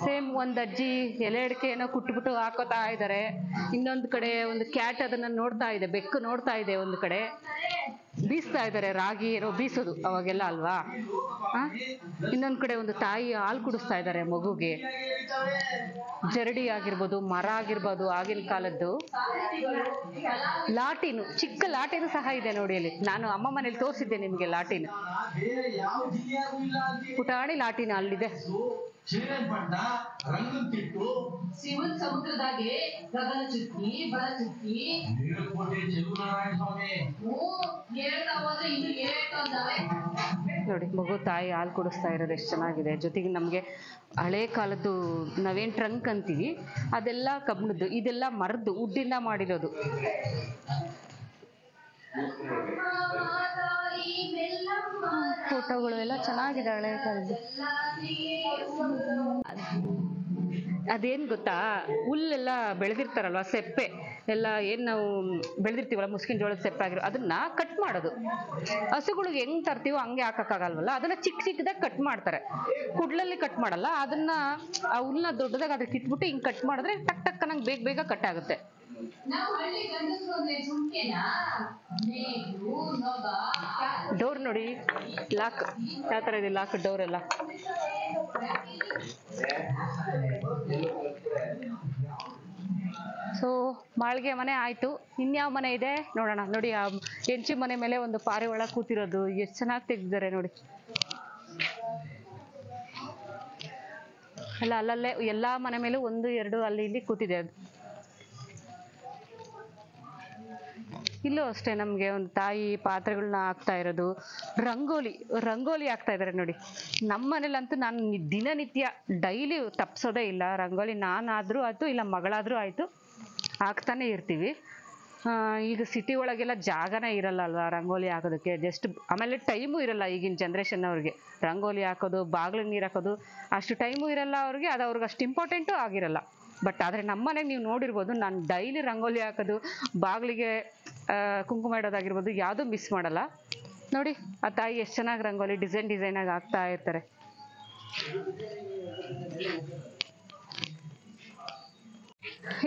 ಸೇಮ್ ಒಂದ್ ಅಜ್ಜಿ ಎಲೆ ಅಡಿಕೆ ಏನೋ ಕುಟ್ಬಿಟ್ಟು ಹಾಕೋತಾ ಇದ್ದಾರೆ. ಇನ್ನೊಂದ್ ಕಡೆ ಒಂದು ಕ್ಯಾಟ್ ಅದನ್ನ ನೋಡ್ತಾ ಇದೆ, ಬೆಕ್ಕು ನೋಡ್ತಾ ಇದೆ. ಒಂದ್ ಕಡೆ ಬೀಸ್ತಾ ಇದ್ದಾರೆ, ರಾಗಿ ಏನೋ ಬೀಸೋದು ಅವಾಗೆಲ್ಲ ಅಲ್ವಾ. ಇನ್ನೊಂದ್ ಕಡೆ ಒಂದು ತಾಯಿ ಹಾಲು ಕುಡಿಸ್ತಾ ಇದ್ದಾರೆ ಮಗುಗೆ. ಜರಡಿ ಆಗಿರ್ಬೋದು, ಮರ ಆಗಿರ್ಬೋದು, ಆಗಿನ ಕಾಲದ್ದು ಲಾಟಿನು, ಚಿಕ್ಕ ಲಾಟಿನು ಸಹ ಇದೆ ನೋಡಿ ಅಲ್ಲಿ. ನಾನು ಅಮ್ಮ ಮನೇಲಿ ತೋರಿಸಿದ್ದೆ ನಿಮ್ಗೆ ಲಾಟಿನ್, ಪುಟಾಣಿ ಲಾಟಿನ ಅಲ್ಲಿದೆ. ಸಮುದ್ರದಾಗೆ ಗಗನ ಚುಕ್ಕಿ ಬರ ಚುಕ್ಕಿ ನೋಡಿ ಮಗು ತಾಯಿ ಹಾಲು ಕುಡಿಸ್ತಾ ಇರೋದು ಎಷ್ಟು ಚೆನ್ನಾಗಿದೆ. ಜೊತೆಗೆ ನಮ್ಗೆ ಹಳೆ ಕಾಲದ್ದು ನಾವೇನ್ ಟ್ರಂಕ್ ಅಂತೀವಿ ಅದೆಲ್ಲ ಕಬ್ಬಿಣದ್ದು, ಇದೆಲ್ಲ ಮರದ್ದು, ವುಡ್ಡಿಂದ ಮಾಡಿರೋದು. ಫೋಟೋಗಳು ಎಲ್ಲ ಚೆನ್ನಾಗಿದೆ ಹಳೆ ಕಾಲದ್ದು. ಅದೇನ್ ಗೊತ್ತಾ, ಹುಲ್ಲೆಲ್ಲ ಬೆಳೆದಿರ್ತಾರಲ್ವಾ, ಸೆಪ್ಪೆ ಎಲ್ಲ ಏನ್ ನಾವು ಬೆಳೆದಿರ್ತೀವಲ್ಲ, ಮುಸ್ಕಿನ ಜೋಳದ ಸೆಪ್ಪೆ ಆಗಿರೋ ಅದನ್ನ ಕಟ್ ಮಾಡೋದು. ಹಸುಗಳಿಗೆ ಹೆಂಗ್ ತರ್ತೀವೋ ಹಂಗೆ ಹಾಕಕ್ಕಾಗಲ್ವಲ್ಲ, ಅದನ್ನ ಚಿಕ್ಕದಾಗಿ ಕಟ್ ಮಾಡ್ತಾರೆ. ಕುಡ್ಲಲ್ಲಿ ಕಟ್ ಮಾಡಲ್ಲ ಅದನ್ನ, ಆ ಹುಲ್ನ ದೊಡ್ಡದಾಗ ಅದಕ್ಕೆ ಇಟ್ಬಿಟ್ಟು ಹಿಂಗ್ ಕಟ್ ಮಾಡಿದ್ರೆ ಟಕ್ ಟಕ್ ನಂಗೆ ಬೇಗ ಕಟ್ ಆಗುತ್ತೆ. ಡೋರ್ ನೋಡಿ, ಲಾಕ್ ಯಾವ ತರ ಇದೆ, ಲಾಕ್ ಡೋರ್ ಎಲ್ಲ. ಸೊ ಮಾಳಿಗೆ ಮನೆ ಆಯ್ತು. ಇನ್ಯಾವ ಮನೆ ಇದೆ ನೋಡೋಣ. ನೋಡಿ ಆ ಹೆಂಚಿ ಮನೆ ಮೇಲೆ ಒಂದು ಪಾರಿವಾಳ ಕೂತಿರೋದು ಎಷ್ಟು ಚೆನ್ನಾಗಿ ತೆಗ್ದಿದ್ದಾರೆ ನೋಡಿ. ಎಲ್ಲ ಅಲ್ಲಲ್ಲೇ ಎಲ್ಲಾ ಮನೆ ಮೇಲೂ 1, 2 ಅಲ್ಲಿ ಇಲ್ಲಿ ಕೂತಿದೆ ಅದು. ಇಲ್ಲೂ ಅಷ್ಟೇ ನಮ್ಗೆ ಒಂದು ತಾಯಿ ಪಾತ್ರೆಗಳನ್ನ ಹಾಕ್ತಾ ಇರೋದು. ರಂಗೋಲಿ ಹಾಕ್ತಾ ಇದಾರೆ ನೋಡಿ. ನಮ್ಮ ಮನೇಲಂತೂ ನಾನು ದಿನನಿತ್ಯ ಡೈಲಿ ತಪ್ಸೋದೇ ಇಲ್ಲ ರಂಗೋಲಿ. ನಾನಾದ್ರೂ ಆಯ್ತು ಇಲ್ಲ ಮಗಳಾದ್ರೂ ಆಯ್ತು ಹಾಕ್ತಾನೆ ಇರ್ತೀವಿ. ಈಗ ಸಿಟಿ ಒಳಗೆಲ್ಲ ಜಾಗನೇ ಇರಲ್ಲ ಅಲ್ವಾ ರಂಗೋಲಿ ಹಾಕೋದಕ್ಕೆ. ಜಸ್ಟ್ ಆಮೇಲೆ ಟೈಮು ಇರಲ್ಲ ಈಗಿನ ಜನ್ರೇಷನ್ ಅವ್ರಿಗೆ. ರಂಗೋಲಿ ಹಾಕೋದು, ಬಾಗಿಲಿಗೆ ನೀರು ಹಾಕೋದು ಅಷ್ಟು ಟೈಮು ಇರಲ್ಲ ಅವ್ರಿಗೆ. ಅದು ಅವ್ರಿಗೆ ಅಷ್ಟು ಇಂಪಾರ್ಟೆಂಟು ಆಗಿರಲ್ಲ. ಬಟ್ ಆದರೆ ನಮ್ಮನೆಗೆ ನೀವು ನೋಡಿರ್ಬೋದು, ನಾನು ಡೈಲಿ ರಂಗೋಲಿ ಹಾಕೋದು, ಬಾಗಿಲಿಗೆ ಕುಂಕುಮ ಇಡೋದಾಗಿರ್ಬೋದು ಯಾವುದೂ ಮಿಸ್ ಮಾಡಲ್ಲ. ನೋಡಿ ಆ ತಾಯಿ ಎಷ್ಟು ಚೆನ್ನಾಗಿ ರಂಗೋಲಿ ಡಿಸೈನಾಗಿ ಹಾಕ್ತಾ ಇರ್ತಾರೆ.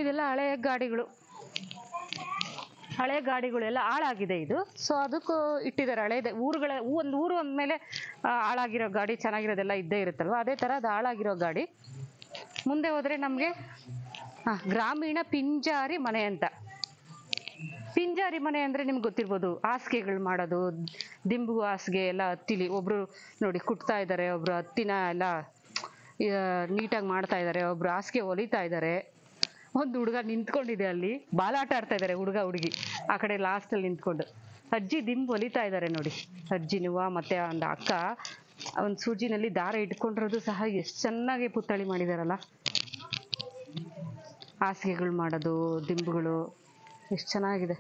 ಇದೆಲ್ಲ ಹಳೆ ಗಾಡಿಗಳೆಲ್ಲ ಹಾಳಾಗಿದೆ ಇದು. ಸೊ ಅದಕ್ಕೂ ಇಟ್ಟಿದ್ದಾರೆ ಹಳೇದೆ. ಒಂದು ಊರು ಅಂದಮೇಲೆ ಹಾಳಾಗಿರೋ ಗಾಡಿ ಚೆನ್ನಾಗಿರೋದೆಲ್ಲ ಇದ್ದೇ ಇರುತ್ತಲ್ವ, ಅದೇ ಥರ ಅದು ಹಾಳಾಗಿರೋ ಗಾಡಿ. ಮುಂದೆ ಹೋದರೆ ನಮಗೆ ಗ್ರಾಮೀಣ ಪಿಂಜಾರಿ ಮನೆ ಅಂತ. ಪಿಂಜಾರಿ ಮನೆ ಅಂದರೆ ನಿಮ್ಗೆ ಗೊತ್ತಿರ್ಬೋದು, ಹಾಸಿಗೆಗಳು ಮಾಡೋದು, ದಿಂಬು ಹಾಸಿಗೆ ಎಲ್ಲ ಹತ್ತಿಲಿ ಒಬ್ರು ನೋಡಿ ಕುಟ್ತಾ ಇದ್ದಾರೆ, ಒಬ್ರು ಹತ್ತಿನ ಎಲ್ಲ ನೀಟಾಗಿ ಮಾಡ್ತಾ ಇದ್ದಾರೆ. ಒಬ್ರು ಹಾಸಿಗೆ ಹೊಲಿತಾ ಇದ್ದಾರೆ. ಒಂದು ಹುಡುಗ ನಿಂತ್ಕೊಂಡಿದೆ ಅಲ್ಲಿ, ಬಾಲಾಟ ಆಡ್ತಾ ಇದ್ದಾರೆ ಹುಡುಗ ಹುಡುಗಿ ಆ ಕಡೆ ಲಾಸ್ಟಲ್ಲಿ ನಿಂತ್ಕೊಂಡು. ಅಜ್ಜಿ ದಿಂಬು ಹೊಲಿತಾ ಇದ್ದಾರೆ ನೋಡಿ, ಅಜ್ಜಿನುವ ಮತ್ತೆ ಒಂದು ಅಕ್ಕ ಒಂದು ಸೂಜಿನಲ್ಲಿ ದಾರ ಇಟ್ಕೊಂಡಿರೋದು ಸಹ ಎಷ್ಟು ಚೆನ್ನಾಗಿ ಪುತ್ಥಳಿ ಮಾಡಿದಾರಲ್ಲ. ಹಾಸಿಗೆಗಳು ಮಾಡೋದು, ದಿಂಬುಗಳು ಎಷ್ಟು ಚೆನ್ನಾಗಿದೆ.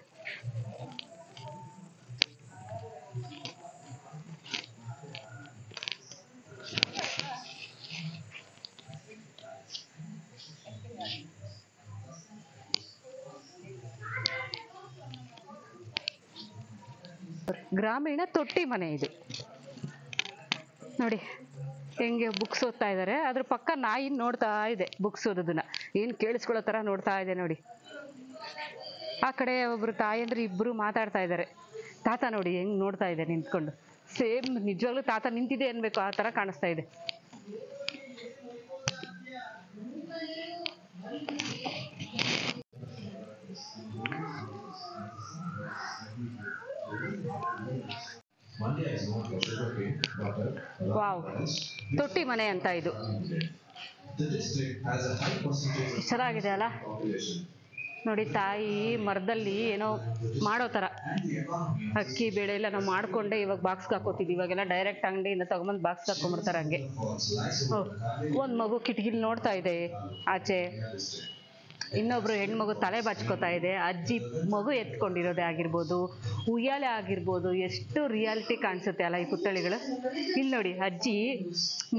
ಗ್ರಾಮೀಣ ತೊಟ್ಟಿ ಮನೆ ಇದು ನೋಡಿ, ಹೆಂಗೆ ಬುಕ್ಸ್ ಓದ್ತಾ ಇದ್ದಾರೆ. ಅದ್ರ ಪಕ್ಕ ನಾಯಿ ನೋಡ್ತಾ ಇದೆ ಬುಕ್ಸ್ ಓದೋದನ್ನ, ಏನು ಕೇಳಿಸ್ಕೊಳ್ಳೋ ಥರ ನೋಡ್ತಾ ಇದೆ ನೋಡಿ. ಆ ಕಡೆ ಒಬ್ರು ತಾಯಿ ಅಂದ್ರೆ ಇಬ್ರು ಮಾತಾಡ್ತಾ ಇದ್ದಾರೆ. ತಾತ ನೋಡಿ ಹೆಂಗ್ ನೋಡ್ತಾ ಇದೆ ನಿಂತ್ಕೊಂಡು, ಸೇಮ್ ನಿಜವಾಗ್ಲೂ ತಾತ ನಿಂತಿದೆ ಅನ್ಬೇಕು ಆ ಥರ ಕಾಣಿಸ್ತಾ ಇದೆ. ವಾವ್, ತೊಟ್ಟಿ ಮನೆ ಅಂತ ಇದು. ಚೆನ್ನಾಗಿದೆ ಅಲ್ಲ ನೋಡಿ. ತಾಯಿ ಮರದಲ್ಲಿ ಏನೋ ಮಾಡೋ ಥರ, ಅಕ್ಕಿ ಬೇಳೆ ಎಲ್ಲ ನಾವು ಮಾಡ್ಕೊಂಡೆ ಇವಾಗ ಬಾಕ್ಸ್ಗೆ ಹಾಕೋತಿದ್ವಿ. ಇವಾಗೆಲ್ಲ ಡೈರೆಕ್ಟ್ ಅಂಗಡಿಯಿಂದ ತಗೊಂಬಂದು ಬಾಕ್ಸ್ಗೆ ಹಾಕೊಂಡ್ಬಿಡ್ತಾರೆ ಹಂಗೆ. ಒಂದು ಮಗು ಕಿಟಕಿಲಿ ನೋಡ್ತಾ ಇದೆ ಆಚೆ. ಇನ್ನೊಬ್ರು ಹೆಣ್ಮಗು ತಲೆ ಬಾಚ್ಕೋತಾ ಇದೆ. ಅಜ್ಜಿ ಮಗು ಎತ್ಕೊಂಡಿರೋದೇ ಆಗಿರ್ಬೋದು, ಉಯ್ಯಾಲೆ ಆಗಿರ್ಬೋದು. ಎಷ್ಟು ರಿಯಾಲಿಟಿ ಕಾಣಿಸುತ್ತೆ ಅಲ್ಲ ಈ ಪುತ್ಥಳಿಗಳು. ಇಲ್ಲಿ ನೋಡಿ, ಅಜ್ಜಿ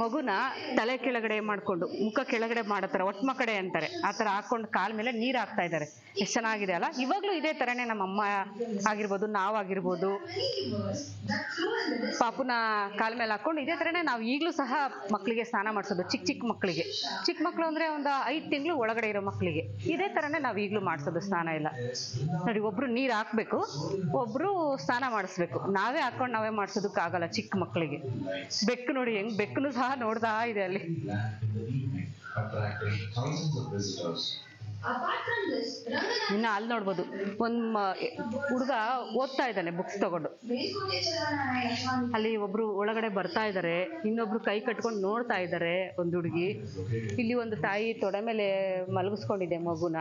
ಮಗುನ ತಲೆ ಕೆಳಗಡೆ ಮಾಡಿಕೊಂಡು ಮುಖ ಕೆಳಗಡೆ ಮಾಡತ್ತಾರೆ, ಒಟ್ಮ ಕಡೆ ಅಂತಾರೆ, ಆ ಥರ ಹಾಕೊಂಡು ಕಾಲ ಮೇಲೆ ನೀರು ಹಾಕ್ತಾ ಇದ್ದಾರೆ. ಎಷ್ಟು ಚೆನ್ನಾಗಿದೆ ಅಲ್ಲ. ಇವಾಗಲೂ ಇದೇ ಥರನೇ ನಮ್ಮ ಅಮ್ಮ ಆಗಿರ್ಬೋದು, ನಾವಾಗಿರ್ಬೋದು, ಪಾಪುನ ಕಾಲ ಮೇಲೆ ಹಾಕೊಂಡು ಇದೇ ಥರನೇ ನಾವು ಈಗಲೂ ಸಹ ಮಕ್ಕಳಿಗೆ ಸ್ನಾನ ಮಾಡಿಸೋದು. ಚಿಕ್ಕ ಚಿಕ್ಕ ಮಕ್ಕಳಿಗೆ, ಚಿಕ್ಕ ಮಕ್ಕಳು ಅಂದರೆ ಒಂದು 5 ತಿಂಗಳು ಒಳಗಡೆ ಇರೋ ಮಕ್ಕಳಿಗೆ ಇದೇ ಥರನೇ ನಾವು ಈಗಲೂ ಮಾಡಿಸೋದು ಸ್ನಾನ ಎಲ್ಲ ನೋಡಿ. ಒಬ್ರು ನೀರು ಹಾಕ್ಬೇಕು, ಒಬ್ರು ಸ್ನಾನ ಮಾಡಿಸ್ಬೇಕು. ನಾವೇ ಹಾಕೊಂಡು ನಾವೇ ಮಾಡಿಸೋದಕ್ಕಾಗಲ್ಲ ಚಿಕ್ಕ ಮಕ್ಕಳಿಗೆ. ಬೆಕ್ಕು ನೋಡಿ ಹೆಂಗ್, ಬೆಕ್ಕನು ಸಹ ನೋಡ್ತಾ ಇದೆ ಅಲ್ಲಿ. ಇನ್ನು ಅಲ್ಲಿ ನೋಡ್ಬೋದು, ಒಂದು ಹುಡುಗ ಓದ್ತಾ ಇದ್ದಾನೆ ಬುಕ್ಸ್ ತಗೊಂಡು. ಅಲ್ಲಿ ಒಬ್ರು ಒಳಗಡೆ ಬರ್ತಾ ಇದ್ದಾರೆ, ಇನ್ನೊಬ್ರು ಕೈ ಕಟ್ಕೊಂಡು ನೋಡ್ತಾ ಇದ್ದಾರೆ ಒಂದು ಹುಡುಗಿ. ಇಲ್ಲಿ ಒಂದು ತಾಯಿ ತೊಡೆ ಮೇಲೆ ಮಲಗಿಸ್ಕೊಂಡಿದೆ ಮಗುನ.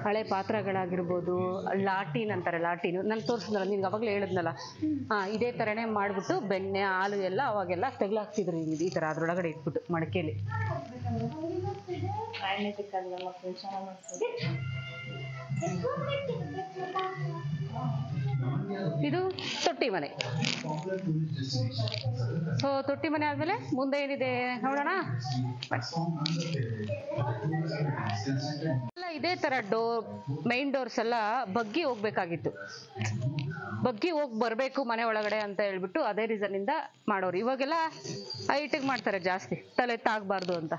ಹಳೆ ಪಾತ್ರಗಳಾಗಿರ್ಬೋದು, ಲಾಟೀನ್ ಅಂತಾರೆ, ಲಾಟೀನು ನಾನು ತೋರಿಸಿದ್ನಲ್ಲ ನಿನ್ಗೆ ಅವಾಗಲೇ ಹೇಳಿದ್ನಲ್ಲ. ಇದೇ ಥರನೇ ಮಾಡಿಬಿಟ್ಟು ಬೆಣ್ಣೆ ಹಾಲು ಎಲ್ಲ ಅವಾಗೆಲ್ಲ ತೆಗ್ಲಾಕ್ತಿದ್ರು ಈ ಥರ ಅದ್ರೊಳಗಡೆ ಇಟ್ಬಿಟ್ಟು ಮಡಕೆಯಲ್ಲಿ. ಇದು ತೊಟ್ಟಿ ಮನೆ. ಸೊ ತೊಟ್ಟಿ ಮನೆ ಆದ್ಮೇಲೆ ಮುಂದೆ ಏನಿದೆ ನೋಡೋಣ. ಇದೇ ತರ ಮೈನ್ ಡೋರ್ಸ್ ಎಲ್ಲ ಬಗ್ಗಿ ಹೋಗ್ಬೇಕಾಗಿತ್ತು, ಬಗ್ಗಿ ಹೋಗಿ ಬರಬೇಕು ಮನೆ ಒಳಗಡೆ ಅಂತ ಹೇಳ್ಬಿಟ್ಟು ಅದೇ ರೀಸನ್ ಇಂದ ಮಾಡೋರು. ಇವಾಗೆಲ್ಲ ಹೈಟಿಗೆ ಮಾಡ್ತಾರೆ ಜಾಸ್ತಿ, ತಲೆ ತಾಗಬಾರ್ದು ಅಂತ.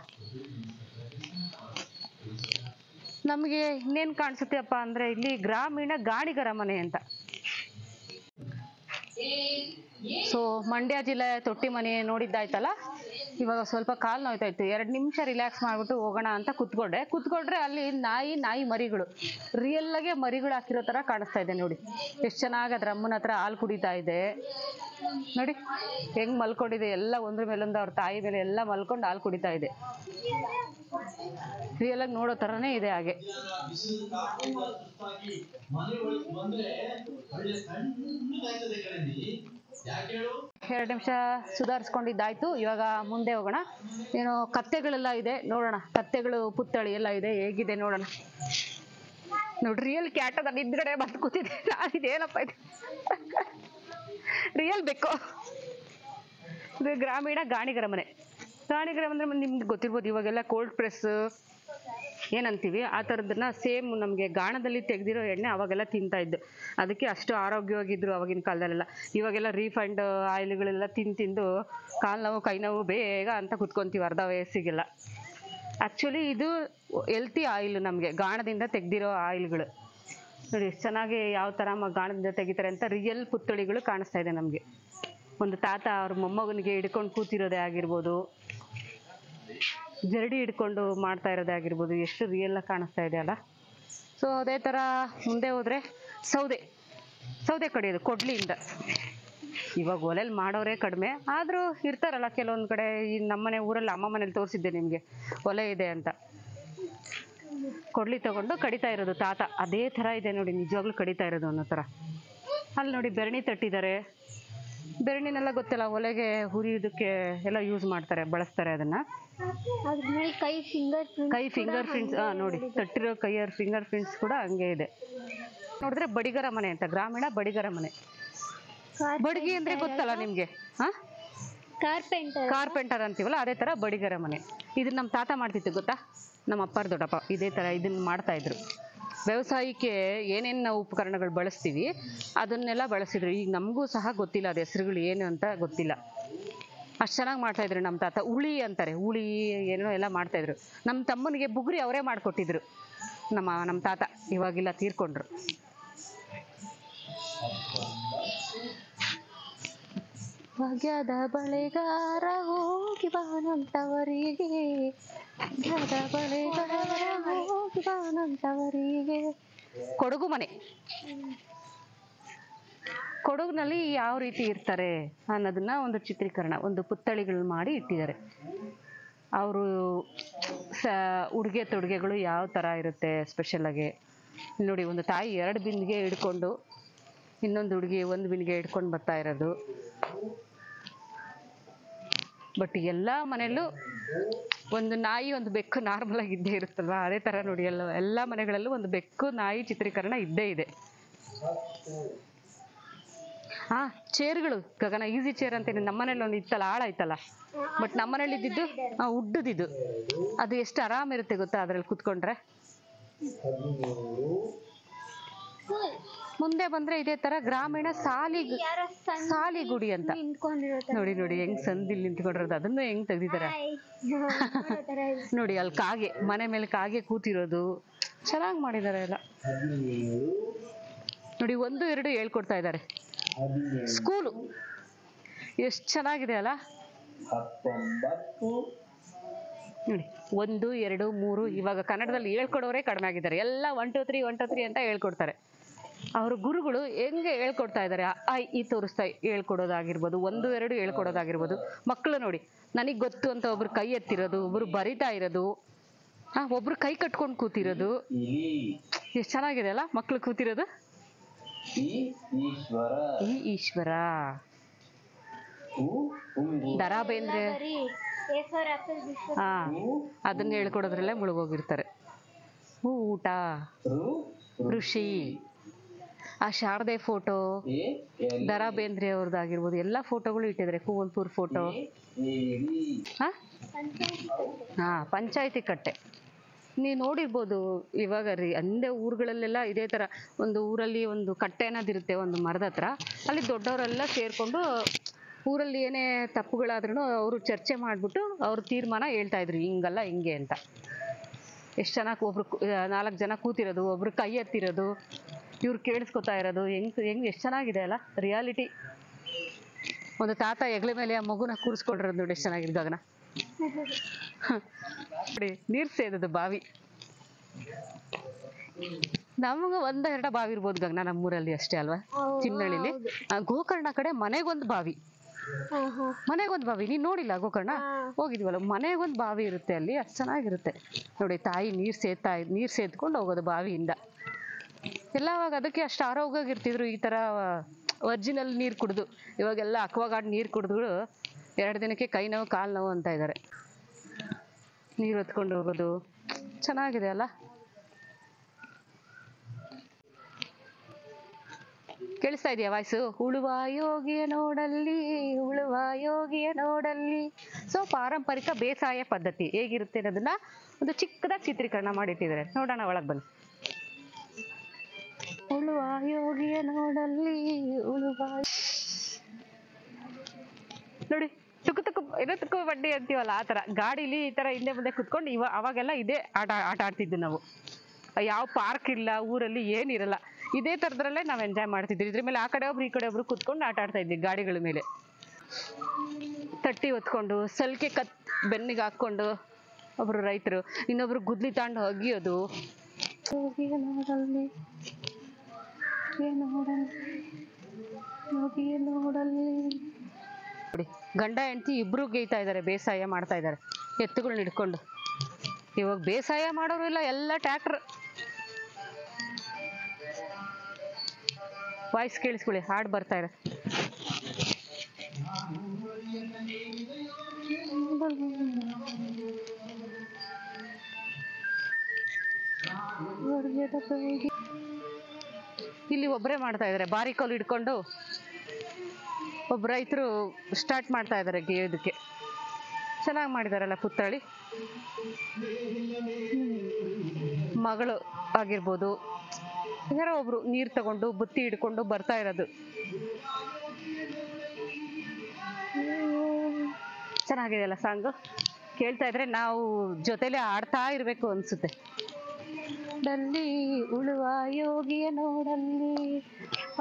ನಮಗೆ ಇನ್ನೇನು ಕಾಣಿಸುತ್ತೆಪ್ಪ ಅಂದ್ರೆ ಇಲ್ಲಿ ಗ್ರಾಮೀಣ ಗಾಣಿಗರ ಮನೆ ಅಂತ. ಸೊ ಮಂಡ್ಯ ಜಿಲ್ಲೆ ತೊಟ್ಟಿ ಮನೆ ನೋಡಿದ್ದಾಯ್ತಲ್ಲ. ಇವಾಗ ಸ್ವಲ್ಪ ಕಾಲು ನೋಯ್ತಾ ಇತ್ತು, 2 ನಿಮಿಷ ರಿಲ್ಯಾಕ್ಸ್ ಮಾಡ್ಬಿಟ್ಟು ಹೋಗೋಣ ಅಂತ ಕುತ್ಕೊಂಡ್ರೆ ಅಲ್ಲಿ ನಾಯಿ ಮರಿಗಳು, ರಿಯಲ್ ಆಗಿ ಮರಿಗಳು ಹಾಕಿರೋ ತರ ಕಾಣಿಸ್ತಾ ಇದೆ ನೋಡಿ. ಎಷ್ಟು ಚೆನ್ನಾಗಿ ಅದ್ರ ಅಮ್ಮನ ಹತ್ರ ಹಾಲು ಕುಡಿತಾ ಇದೆ ನೋಡಿ, ಹೆಂಗ್ ಮಲ್ಕೊಂಡಿದೆ ಎಲ್ಲ ಒಂದ್ರ ಮೇಲೊಂದು, ಅವ್ರ ತಾಯಿ ಮೇಲೆ ಎಲ್ಲ ಮಲ್ಕೊಂಡು ಹಾಲು ಕುಡಿತಾ ಇದೆ. ರಿಯಲ್ ಆಗಿ ನೋಡೋ ತರನೇ ಇದೆ ಹಾಗೆ. 2 ನಿಮಿಷ ಸುಧಾರಿಸ್ಕೊಂಡಿದ್ದಾಯ್ತು. ಇವಾಗ ಮುಂದೆ ಹೋಗೋಣ. ಏನೋ ಕತ್ತೆಗಳೆಲ್ಲ ಇದೆ, ನೋಡೋಣ. ಕತ್ತೆಗಳು ಪುತ್ಥಳಿ ಎಲ್ಲ ಇದೆ, ಹೇಗಿದೆ ನೋಡೋಣ. ನೋಡ್ರಿ, ರಿಯಲ್ ಕ್ಯಾಟ್ ಅದ ಹಿಂದ್ಗಡೆ ಬಂದು ಕೂತಿದೆ. ಇದೇನಪ್ಪ ಇದು, ರಿಯಲ್ ಬೆಕ್ಕು. ಇದು ಗ್ರಾಮೀಣ ಗಾಣಿಗರ ಮನೆ. ಗಾಣಿಗರ ಅಂದ್ರೆ ನಿಮ್ಗೆ ಗೊತ್ತಿರ್ಬೋದು, ಇವಾಗೆಲ್ಲ ಕೋಲ್ಡ್ ಪ್ರೆಸ್ ಏನಂತೀವಿ ಆ ಥರದನ್ನ ಸೇಮ್ ನಮಗೆ ಗಾಣದಲ್ಲಿ ತೆಗೆದಿರೋ ಎಣ್ಣೆ ಅವಾಗೆಲ್ಲ ತಿಂತಾ ಇದ್ದು. ಅದಕ್ಕೆ ಅಷ್ಟು ಆರೋಗ್ಯವಾಗಿದ್ರು ಅವಾಗಿನ ಕಾಲದಲ್ಲೆಲ್ಲ. ಇವಾಗೆಲ್ಲ ರೀಫೈಂಡ್ ಆಯಿಲ್ಗಳೆಲ್ಲ ತಿಂದು ಕಾಲು ನೋವು ಕೈ ನೋವು ಬೇಗ ಅಂತ ಕುತ್ಕೊಂತೀವಿ ಅರ್ಧ ವಯಸ್ಸಿಗೆಲ್ಲ. ಆ್ಯಕ್ಚುಲಿ ಇದು ಹೆಲ್ತಿ ಆಯಿಲ್, ನಮಗೆ ಗಾಣದಿಂದ ತೆಗೆದಿರೋ ಆಯಿಲ್ಗಳು ನೋಡಿ. ಎಷ್ಟು ಚೆನ್ನಾಗಿ ಯಾವ ಥರ ಗಾಣದಿಂದ ತೆಗಿತಾರೆ ಅಂತ ರಿಯಲ್ ಪುತ್ಥಳಿಗಳು ಕಾಣಿಸ್ತಾ ಇದೆ ನಮಗೆ. ಒಂದು ತಾತ ಅವ್ರ ಮೊಮ್ಮಗನಿಗೆ ಹಿಡ್ಕೊಂಡು ಕೂತಿರೋದೇ ಆಗಿರ್ಬೋದು, ಜರಡಿ ಹಿಡ್ಕೊಂಡು ಮಾಡ್ತಾ ಇರೋದೇ ಆಗಿರ್ಬೋದು, ಎಷ್ಟು ರಿಯಲ್ ಆಗಿ ಕಾಣಿಸ್ತಾ ಇದೆ ಅಲ್ಲ. ಸೊ ಅದೇ ಥರ ಮುಂದೆ ಹೋದರೆ ಸೌದೆ ಕಡಿಯೋದು ಕೊಡ್ಲಿಯಿಂದ. ಇವಾಗ ಒಲೆಯಲ್ಲಿ ಮಾಡೋರೇ ಕಡಿಮೆ, ಆದರೂ ಇರ್ತಾರಲ್ಲ ಕೆಲವೊಂದು ಕಡೆ. ಈ ನಮ್ಮನೆ ಊರಲ್ಲಿ ಅಮ್ಮ ಮನೇಲಿ ತೋರಿಸಿದ್ದೆ ನಿಮಗೆ, ಒಲೆ ಇದೆ ಅಂತ. ಕೊಡ್ಲಿ ತಗೊಂಡು ಕಡಿತಾ ಇರೋದು ತಾತ, ಅದೇ ಥರ ಇದೆ ನೋಡಿ, ನಿಜವಾಗ್ಲೂ ಕಡಿತಾ ಇರೋದು ಅನ್ನೋ ಥರ. ಅಲ್ಲಿ ನೋಡಿ ಬೆರಣಿ ತಟ್ಟಿದ್ದಾರೆ. ಬೆರಣಿನೆಲ್ಲ ಗೊತ್ತಿಲ್ಲ, ಒಲೆಗೆ ಹುರಿಯೋದಕ್ಕೆ ಎಲ್ಲ ಯೂಸ್ ಮಾಡ್ತಾರೆ, ಬಳಸ್ತಾರೆ ಅದನ್ನು. ಕೈ ಫಿಂಗರ್ ಪ್ರಿಂಟ್ಸ್ ನೋಡಿ, ತಟ್ಟಿರೋ ಕೈಯರ್ ಫಿಂಗರ್ ಪ್ರಿಂಟ್ಸ್ ಕೂಡ ಹಂಗೆ ಇದೆ. ನೋಡಿದ್ರೆ ಬಡಿಗರ ಮನೆ ಅಂತ, ಗ್ರಾಮೀಣ ಬಡಿಗರ ಮನೆ. ಬಡಗಿ ಅಂದ್ರೆ ಗೊತ್ತಲ್ಲ ನಿಮ್ಗೆ? ಕಾರ್ಪೆಂಟರ್ ಅಂತೀವಲ್ಲ, ಅದೇ ತರ ಬಡಿಗರ ಮನೆ. ಇದನ್ನ ನಮ್ಮ ತಾತ ಮಾಡ್ತಿತ್ತು ಗೊತ್ತಾ, ನಮ್ಮ ಅಪ್ಪಾರ ದೊಡ್ಡಪ್ಪ ಇದೇ ತರ ಇದನ್ನ ಮಾಡ್ತಾ ಇದ್ರು. ವ್ಯವಸಾಯಕ್ಕೆ ಏನೇನು ನಾವು ಉಪಕರಣಗಳು ಬಳಸ್ತೀವಿ ಅದನ್ನೆಲ್ಲ ಬಳಸಿದ್ರು. ಈಗ ನಮಗೂ ಸಹ ಗೊತ್ತಿಲ್ಲ ಅದು ಹೆಸರುಗಳು ಏನು ಅಂತ ಗೊತ್ತಿಲ್ಲ. ಅಷ್ಟು ಚೆನ್ನಾಗಿ ಮಾಡ್ತಾ ಇದ್ರು ನಮ್ಮ ತಾತ. ಉಳಿ ಅಂತಾರೆ, ಉಳಿ ಏನೋ ಎಲ್ಲ ಮಾಡ್ತಾ ಇದ್ರು. ನಮ್ಮ ತಮ್ಮನಿಗೆ ಬುಗುರಿ ಅವರೇ ಮಾಡಿಕೊಟ್ಟಿದ್ರು ನಮ್ಮ ತಾತ, ಇವಾಗಿಲ್ಲ ತೀರ್ಕೊಂಡ್ರು. ಭಾಗ್ಯದ ಬಳೆಗಾರ ಹೋಗಿ ಬಾನಂತವರಿಗೆ, ಭಾಗ್ಯದ ಬಳೆಗಾರ ಹೋಗಿ ಬಾನಂತವರಿಗೆ. ಕೊಡಗು ಮನೆ. ಕೊಡಗಿನಲ್ಲಿ ಯಾವ ರೀತಿ ಇರ್ತಾರೆ ಅನ್ನೋದನ್ನ ಒಂದು ಚಿತ್ರೀಕರಣ, ಒಂದು ಪುತ್ಥಳಿಗಳು ಮಾಡಿ ಇಟ್ಟಿದ್ದಾರೆ. ಅವರು ಉಡುಗೆ ತೊಡುಗೆಗಳು ಯಾವ ಥರ ಇರುತ್ತೆ ಸ್ಪೆಷಲಾಗಿ ನೋಡಿ. ಒಂದು ತಾಯಿ 2 ಬಿಂದಿಗೆ ಹಿಡ್ಕೊಂಡು, ಇನ್ನೊಂದು ಹುಡುಗಿ 1 ಬಿಂದಿಗೆ ಹಿಡ್ಕೊಂಡು ಬರ್ತಾ ಇರೋದು. ಬಟ್ ಎಲ್ಲ ಮನೆಯಲ್ಲೂ ಒಂದು ನಾಯಿ ಒಂದು ಬೆಕ್ಕು ನಾರ್ಮಲ್ ಆಗಿ ಇದ್ದೇ ಇರುತ್ತಲ್ವ, ಅದೇ ಥರ ನೋಡಿ ಎಲ್ಲ ಮನೆಗಳಲ್ಲೂ ಒಂದು ಬೆಕ್ಕು ನಾಯಿ ಚಿತ್ರೀಕರಣ ಇದ್ದೇ ಇದೆ. ಚೇರ್ಗಳು ಗಗನ, ಈಸಿ ಚೇರ್ ಅಂತ ನಮ್ಮನೇಲಿ ಒಂದು ಇತ್ತಲ್ಲ, ಆಳ ಇತ್ತಲ್ಲ. ಬಟ್ ನಮ್ಮನೇಲಿ ಇದ್ದಿದ್ದು ಉಡ್ಡದಿದ್ದು, ಅದು ಎಷ್ಟು ಆರಾಮಿರುತ್ತೆ ಗೊತ್ತಾ ಅದ್ರಲ್ಲಿ ಕುತ್ಕೊಂಡ್ರೆ. ಮುಂದೆ ಬಂದ್ರೆ ಇದೇ ತರ ಗ್ರಾಮೀಣ ಸಾಲಿಗುಡಿ ಅಂತ ನೋಡಿ. ನೋಡಿ ಹೆಂಗ್ ಸಂದಿಲ್ ನಿಂತ್ಕೊಂಡಿರೋದು, ಅದನ್ನು ಹೆಂಗ್ ತೆಗ್ದಿದಾರೆ ನೋಡಿ. ಅಲ್ಲಿ ಕಾಗೆ, ಮನೆ ಮೇಲೆ ಕಾಗೆ ಕೂತಿರೋದು ಚೆನ್ನಾಗಿ ಮಾಡಿದ್ದಾರೆ ಎಲ್ಲ ನೋಡಿ. 1, 2 ಹೇಳ್ಕೊಡ್ತಾ ಇದ್ದಾರೆ. ಸ್ಕೂಲು ಎಷ್ಟು ಚೆನ್ನಾಗಿದೆ ಅಲ್ಲ ನೋಡಿ. 1, 2, 3 ಇವಾಗ ಕನ್ನಡದಲ್ಲಿ ಹೇಳ್ಕೊಡೋರೇ ಕಡಿಮೆ ಆಗಿದ್ದಾರೆ. ಎಲ್ಲ 1 2 3 1 2 3 ಅಂತ ಹೇಳ್ಕೊಡ್ತಾರೆ. ಅವರು ಗುರುಗಳು ಹೆಂಗೆ ಹೇಳ್ಕೊಡ್ತಾ ಇದ್ದಾರೆ, ಈ ತೋರಿಸ್ತಾ ಹೇಳ್ಕೊಡೋದಾಗಿರ್ಬೋದು, 1 2 ಹೇಳ್ಕೊಡೋದಾಗಿರ್ಬೋದು. ಮಕ್ಕಳು ನೋಡಿ, ನನಗೆ ಗೊತ್ತು ಅಂತ ಒಬ್ರು ಕೈ ಎತ್ತಿರೋದು, ಒಬ್ರು ಬರಿತಾ ಇರೋದು, ಒಬ್ರು ಕೈ ಕಟ್ಕೊಂಡು ಕೂತಿರೋದು, ಎಷ್ಟು ಚೆನ್ನಾಗಿದೆ ಅಲ್ಲ ಮಕ್ಕಳು ಕೂತಿರೋದು. ಈ ಈಶ್ವರ ದರಾ ಬೇಂದ್ರೆ ಅದನ್ನ ಹೇಳ್ಕೊಡೋದ್ರಲ್ಲೇ ಮುಳುಗೋಗಿರ್ತಾರೆ. ಊಟ, ಋಷಿ, ಆ ಶಾರದೆ ಫೋಟೋ, ದರಾ ಬೇಂದ್ರೆ ಅವ್ರದ್ದಾಗಿರ್ಬೋದು, ಎಲ್ಲ ಫೋಟೋಗಳು ಇಟ್ಟಿದ್ದಾರೆ. ಕುವೆಂಪುರ ಫೋಟೋ. ಪಂಚಾಯತಿ ಕಟ್ಟೆ ನೀವು ನೋಡಿರ್ಬೋದು. ಇವಾಗ ಅಂದೇ ಊರುಗಳಲ್ಲೆಲ್ಲ ಇದೇ ಥರ ಒಂದು ಊರಲ್ಲಿ ಒಂದು ಕಟ್ಟೆ ಅನ್ನೋದಿರುತ್ತೆ, ಒಂದು ಮರದ ಹತ್ರ. ಅಲ್ಲಿ ದೊಡ್ಡವರೆಲ್ಲ ಸೇರಿಕೊಂಡು ಊರಲ್ಲಿ ಏನೇ ತಪ್ಪುಗಳಾದ್ರೂ ಅವರು ಚರ್ಚೆ ಮಾಡಿಬಿಟ್ಟು ಅವ್ರ ತೀರ್ಮಾನ ಹೇಳ್ತಾ ಇದ್ರು, ಹಿಂಗಲ್ಲ ಹಿಂಗೆ ಅಂತ. ಎಷ್ಟು ಚೆನ್ನಾಗಿ ಒಬ್ರು 4 ಜನ ಕೂತಿರೋದು, ಒಬ್ರು ಕೈ ಎತ್ತಿರೋದು, ಇವ್ರು ಕೇಳಿಸ್ಕೊತಾ ಇರೋದು, ಹೆಂಗ್ ಎಷ್ಟು ಚೆನ್ನಾಗಿದೆ ಅಲ್ಲ ರಿಯಾಲಿಟಿ. ಒಂದು ತಾತ ಹೆಗಲ ಮೇಲೆ ಆ ಮಗುನ ಕೂರಿಸ್ಕೊಂಡಿರೋದು ನೋಡಿ, ಎಷ್ಟು ಚೆನ್ನಾಗಿದೆ ಗಗನ. ನೋಡಿ ನೀರು ಸೇದದು ಬಾವಿ. ನಮಗ 1 2 ಬಾವಿ ಇರ್ಬೋದು ಗಗನ ನಮ್ಮೂರಲ್ಲಿ ಅಷ್ಟೇ ಅಲ್ವಾ, ಚಿನ್ನಳ್ಳಿಲಿ. ಗೋಕರ್ಣ ಕಡೆ ಮನೆಗೊಂದು ಬಾವಿ, ಮನೆಗೊಂದು ಬಾವಿ. ನೀನ್ ನೋಡಿಲ್ಲ ಗೋಕರ್ಣ? ಹೋಗಿದ್ವಲ್ಲ, ಮನೆಗೊಂದು ಬಾವಿ ಇರುತ್ತೆ ಅಲ್ಲಿ, ಅಷ್ಟು ಚೆನ್ನಾಗಿರುತ್ತೆ ನೋಡಿ. ತಾಯಿ ನೀರು ಸೇದ್ಕೊಂಡು ಹೋಗೋದು ಬಾವಿಯಿಂದ. ಎಲ್ಲ ಅವಾಗ ಅದಕ್ಕೆ ಅಷ್ಟು ಆರೋಗ್ಯವಾಗಿರ್ತಿದ್ರು, ಈ ಥರ ಒರಿಜಿನಲ್ ನೀರು ಕುಡಿದು. ಇವಾಗೆಲ್ಲ ಅಕ್ವಾಗಾರ್ಡ್ ನೀರು ಕುಡಿದು 2 ದಿನಕ್ಕೆ ಕೈ ನೋವು ಕಾಲು ನೋವು ಅಂತ ಇದ್ದಾರೆ. ನೀರು ಹೊತ್ಕೊಂಡು ಹೋಗೋದು ಚೆನ್ನಾಗಿದೆ ಅಲ್ಲ. ಕೇಳಿಸ್ತಾ ಇದೆಯಾ ವಾಯ್ಸು? ಉಳುವ ಯೋಗಿಯ ನೋಡಲ್ಲಿ, ಉಳುವ ಯೋಗಿಯ ನೋಡಲ್ಲಿ. ಸೊ ಪಾರಂಪರಿಕ ಬೇಸಾಯ ಪದ್ಧತಿ ಹೇಗಿರುತ್ತೆ ಅನ್ನೋದನ್ನ ಒಂದು ಚಿಕ್ಕದಾಗಿ ಚಿತ್ರೀಕರಣ ಮಾಡಿಟ್ಟಿದ್ದಾರೆ. ನೋಡೋಣ, ಒಳಗೆ ಬನ್ನಿ. ಉಳುವ ಯೋಗಿಯ ನೋಡಲ್ಲಿ, ಉಳುವ ನೋಡಿ. ತುಕ್ಕು ಬಡ್ಡಿ ಅಂತೀವಲ್ಲ, ಆ ಥರ ಗಾಡೀಲಿ ಈ ಥರ ಹಿಂದೆ ಮುಂದೆ ಕುತ್ಕೊಂಡು ಅವಾಗೆಲ್ಲ ಇದೇ ಆಟ ಆಡ್ತಿದ್ವಿ ನಾವು. ಯಾವ ಪಾರ್ಕ್ ಇಲ್ಲ ಊರಲ್ಲಿ, ಏನಿರಲ್ಲ. ಇದೇ ಥರದ್ರಲ್ಲೇ ನಾವು ಎಂಜಾಯ್ ಮಾಡ್ತಿದ್ವಿ. ಇದ್ರ ಮೇಲೆ ಆ ಕಡೆ ಒಬ್ರು ಈ ಕಡೆ ಒಬ್ರು ಕುತ್ಕೊಂಡು ಆಟ ಆಡ್ತಾ ಇದ್ವಿ ಗಾಡಿಗಳ ಮೇಲೆ. ತಟ್ಟಿ ಹೊತ್ಕೊಂಡು, ಸಲ್ಕೆ ಬೆನ್ನಿಗೆ ಹಾಕ್ಕೊಂಡು ಒಬ್ರು ರೈತರು, ಇನ್ನೊಬ್ರು ಗುದ್ಲಿ ತಾಂಡು ಒಗಿಯೋದು. ಯೋಗಿಯ ನೋಡಲ್ಲಿ ನೋಡಿ, ಗಂಡ ಹೆಂಡತಿ ಇಬ್ರು ಗೇಯ್ತಾ ಇದ್ದಾರೆ, ಬೇಸಾಯ ಮಾಡ್ತಾ ಇದ್ದಾರೆ ಎತ್ತುಗಳನ್ನ ಹಿಡ್ಕೊಂಡು. ಇವಾಗ ಬೇಸಾಯ ಮಾಡೋರು ಇಲ್ಲ, ಎಲ್ಲ ಟ್ರ್ಯಾಕ್ಟರ್. ವಾಯ್ಸ್ ಕೇಳಿಸ್ಕೊಳ್ಳಿ, ಹಾಡು ಬರ್ತಾ ಇದೆ. ಇಲ್ಲಿ ಒಬ್ಬರೇ ಮಾಡ್ತಾ ಇದ್ದಾರೆ, ಬಾರಿಕೋಲು ಹಿಡ್ಕೊಂಡು ಒಬ್ಬ ರೈತರು ಸ್ಟಾರ್ಟ್ ಮಾಡ್ತಾ ಇದ್ದಾರೆ ಗೇಯೋದಕ್ಕೆ. ಚೆನ್ನಾಗಿ ಮಾಡಿದಾರಲ್ಲ ಪುತ್ಥಳಿ. ಮಗಳು ಆಗಿರ್ಬೋದು, ಯಾರೋ ಒಬ್ರು ನೀರು ತಗೊಂಡು ಬುತ್ತಿ ಹಿಡ್ಕೊಂಡು ಬರ್ತಾ ಇರೋದು. ಚೆನ್ನಾಗಿದೆಯಲ್ಲ ಸಾಂಗು. ಕೇಳ್ತಾ ಇದ್ರೆ ನಾವು ಜೊತೆಲೆ ಆಡ್ತಾ ಇರ್ಬೇಕು ಅನ್ಸುತ್ತೆ. ದಲ್ಲಿ ಉಳುವ ಯೋಗಿಯ ನೋಡಲ್ಲಿ,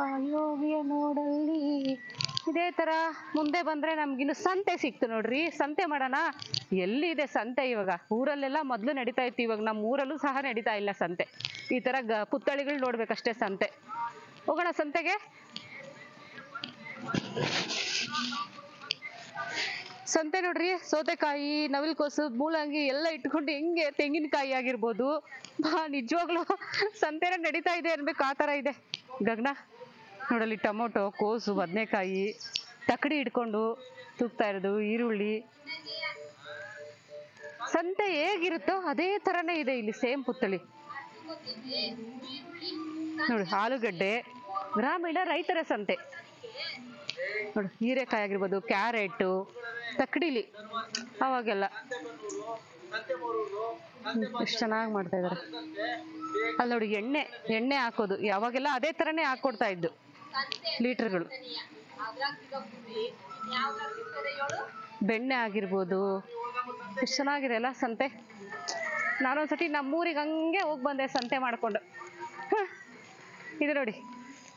ಆ ಯೋಗಿಯ ನೋಡಲ್ಲಿ. ಇದೇ ತರ ಮುಂದೆ ಬಂದ್ರೆ ನಮ್ಗಿನ್ನು ಸಂತೆ ಸಿಕ್ತು ನೋಡ್ರಿ. ಸಂತೆ ಮಾಡೋಣ. ಎಲ್ಲಿದೆ ಸಂತೆ ಇವಾಗ? ಊರಲ್ಲೆಲ್ಲ ಮೊದ್ಲು ನಡೀತಾ ಇತ್ತು, ಇವಾಗ ನಮ್ಮ ಊರಲ್ಲೂ ಸಹ ನಡೀತಾ ಇಲ್ಲ ಸಂತೆ. ಈ ತರ ಪುತ್ಥಳಿಗಳು ನೋಡ್ಬೇಕಷ್ಟೇ ಸಂತೆ. ಹೋಗೋಣ ಸಂತೆಗೆ. ಸಂತೆ ನೋಡ್ರಿ, ಸೌತೆಕಾಯಿ, ನವಿಲ್ಕೋಸು, ಮೂಲಂಗಿ ಎಲ್ಲ ಇಟ್ಕೊಂಡು ಹೆಂಗೆ, ತೆಂಗಿನಕಾಯಿ ಆಗಿರ್ಬೋದು. ನಿಜವಾಗ್ಲೂ ಸಂತೆನ ನಡೀತಾ ಇದೆ ಅನ್ಬೇಕು, ಆ ತರ ಇದೆ. ಗಗನ ನೋಡಲ್ಲಿ ಟೊಮೊಟೊ, ಕೋಸು, ಬದನೆಕಾಯಿ, ತಕ್ಕಡಿ ಹಿಡ್ಕೊಂಡು ತೂಗ್ತಾ ಇರೋದು, ಈರುಳ್ಳಿ. ಸಂತೆ ಹೇಗಿರುತ್ತೋ ಅದೇ ತರನೇ ಇದೆ ಇಲ್ಲಿ, ಸೇಮ್ ಪುತ್ಥಳಿ ನೋಡಿ. ಆಲೂಗಡ್ಡೆ, ಗ್ರಾಮೀಣ ರೈತರ ಸಂತೆ ನೋಡಿ. ಹೀರೆಕಾಯಿ ಆಗಿರ್ಬೋದು, ಕ್ಯಾರೆಟ್, ತಕ್ಕಡಿಲಿ ಅವಾಗೆಲ್ಲ ಎಷ್ಟು ಚೆನ್ನಾಗಿ ಮಾಡ್ತಾ ಇದಾರೆ. ಅಲ್ಲಿ ನೋಡಿ, ಎಣ್ಣೆ ಹಾಕೋದು ಯಾವಾಗೆಲ್ಲ ಅದೇ ತರನೇ ಹಾಕೊಡ್ತಾ ಇದ್ದು ಲೀಟರ್ಗಳು. ಬೆಣ್ಣೆ ಆಗಿರ್ಬೋದು, ಎಷ್ಟು ಚೆನ್ನಾಗಿದೆ ಅಲ್ಲ ಸಂತೆ. ನಾನೊಂದ್ಸತಿ ನಮ್ಮೂರಿಗೆ ಹಂಗೆ ಹೋಗಿ ಬಂದೆ ಸಂತೆ ಮಾಡ್ಕೊಂಡು. ಇದು ನೋಡಿ,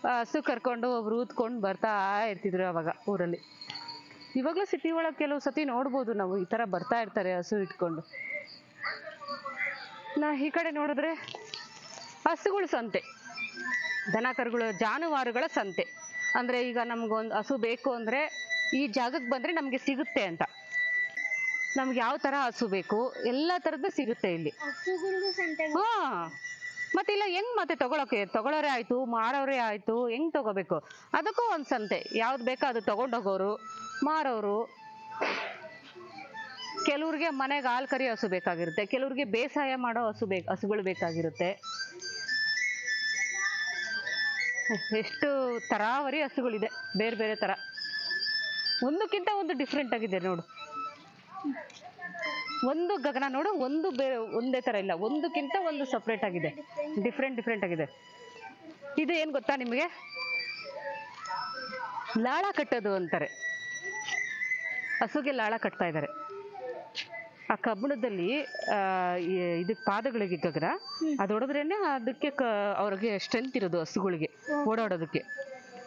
ಹಸು ಕರ್ಕೊಂಡು ಒಬ್ರು ಊದ್ಕೊಂಡು ಬರ್ತಾ ಇರ್ತಿದ್ರು ಅವಾಗ ಊರಲ್ಲಿ. ಇವಾಗಲೂ ಸಿಟಿ ಒಳಗೆ ಕೆಲವು ಸತಿ ನೋಡ್ಬೋದು ನಾವು, ಈ ತರ ಬರ್ತಾ ಇರ್ತಾರೆ ಹಸು ಇಟ್ಕೊಂಡು. ಈ ಕಡೆ ನೋಡಿದ್ರೆ ಹಸುಗಳ ಸಂತೆ, ದನ ಕರುಗಳು, ಜಾನುವಾರುಗಳ ಸಂತೆ. ಅಂದ್ರೆ ಈಗ ನಮ್ಗೊಂದು ಹಸು ಬೇಕು ಅಂದ್ರೆ ಈ ಜಾಗಕ್ಕೆ ಬಂದ್ರೆ ನಮ್ಗೆ ಸಿಗುತ್ತೆ ಅಂತ. ನಮ್ಗೆ ಯಾವ ತರ ಹಸು ಬೇಕು ಎಲ್ಲಾ ತರದ್ದು ಸಿಗುತ್ತೆ ಇಲ್ಲಿ. ಹಾ, ಮತ್ತೆ ಇಲ್ಲ ಹೆಂಗ್ ಮತ್ತೆ ತಗೊಳ್ಳೋರೇ ಆಯ್ತು, ಮಾರೋರೇ ಆಯ್ತು, ಹೆಂಗ್ ತಗೋಬೇಕು ಅದಕ್ಕೂ ಒಂದ್ ಸಂತೆ. ಯಾವ್ದು ಬೇಕೋ ಅದು ತಗೊಂಡೋಗೋರು, ಮಾರೋರು. ಕೆಲವ್ರಿಗೆ ಮನೆಗೆ ಹಾಲು ಕರಿ ಹಸು ಬೇಕಾಗಿರುತ್ತೆ, ಕೆಲವ್ರಿಗೆ ಬೇಸಾಯ ಮಾಡೋ ಹಸುಗಳು ಬೇಕಾಗಿರುತ್ತೆ. ಎಷ್ಟು ತರಾವರಿ ಹಸುಗಳಿದೆ, ಬೇರೆ ಬೇರೆ ತರ, ಒಂದಕ್ಕಿಂತ ಒಂದು ಡಿಫ್ರೆಂಟ್ ಆಗಿದೆ ನೋಡು. ಒಂದು ಗಗನ ನೋಡು, ಒಂದು ಬೇರೆ ಒಂದೇ ತರ ಇಲ್ಲ, ಒಂದಕ್ಕಿಂತ ಒಂದು ಸಪ್ರೇಟ್ ಆಗಿದೆ, ಡಿಫ್ರೆಂಟ್ ಆಗಿದೆ. ಇದು ಏನ್ ಗೊತ್ತಾ ನಿಮಗೆ? ಲಾಳ ಕಟ್ಟೋದು ಅಂತಾರೆ. ಹಸುಗೆ ಲಾಳ ಕಟ್ತಾ ಇದ್ದಾರೆ. ಆ ಕಬ್ಬಣದಲ್ಲಿ ಇದಕ್ಕೆ ಪಾದಗಳಿಗೆ ಗಗನ ಅದು ಹೊಡೆದ್ರೇನೆ ಅದಕ್ಕೆ ಅವ್ರಿಗೆ ಸ್ಟ್ರೆಂತ್ ಇರೋದು ಹಸುಗಳಿಗೆ ಓಡಾಡೋದಕ್ಕೆ.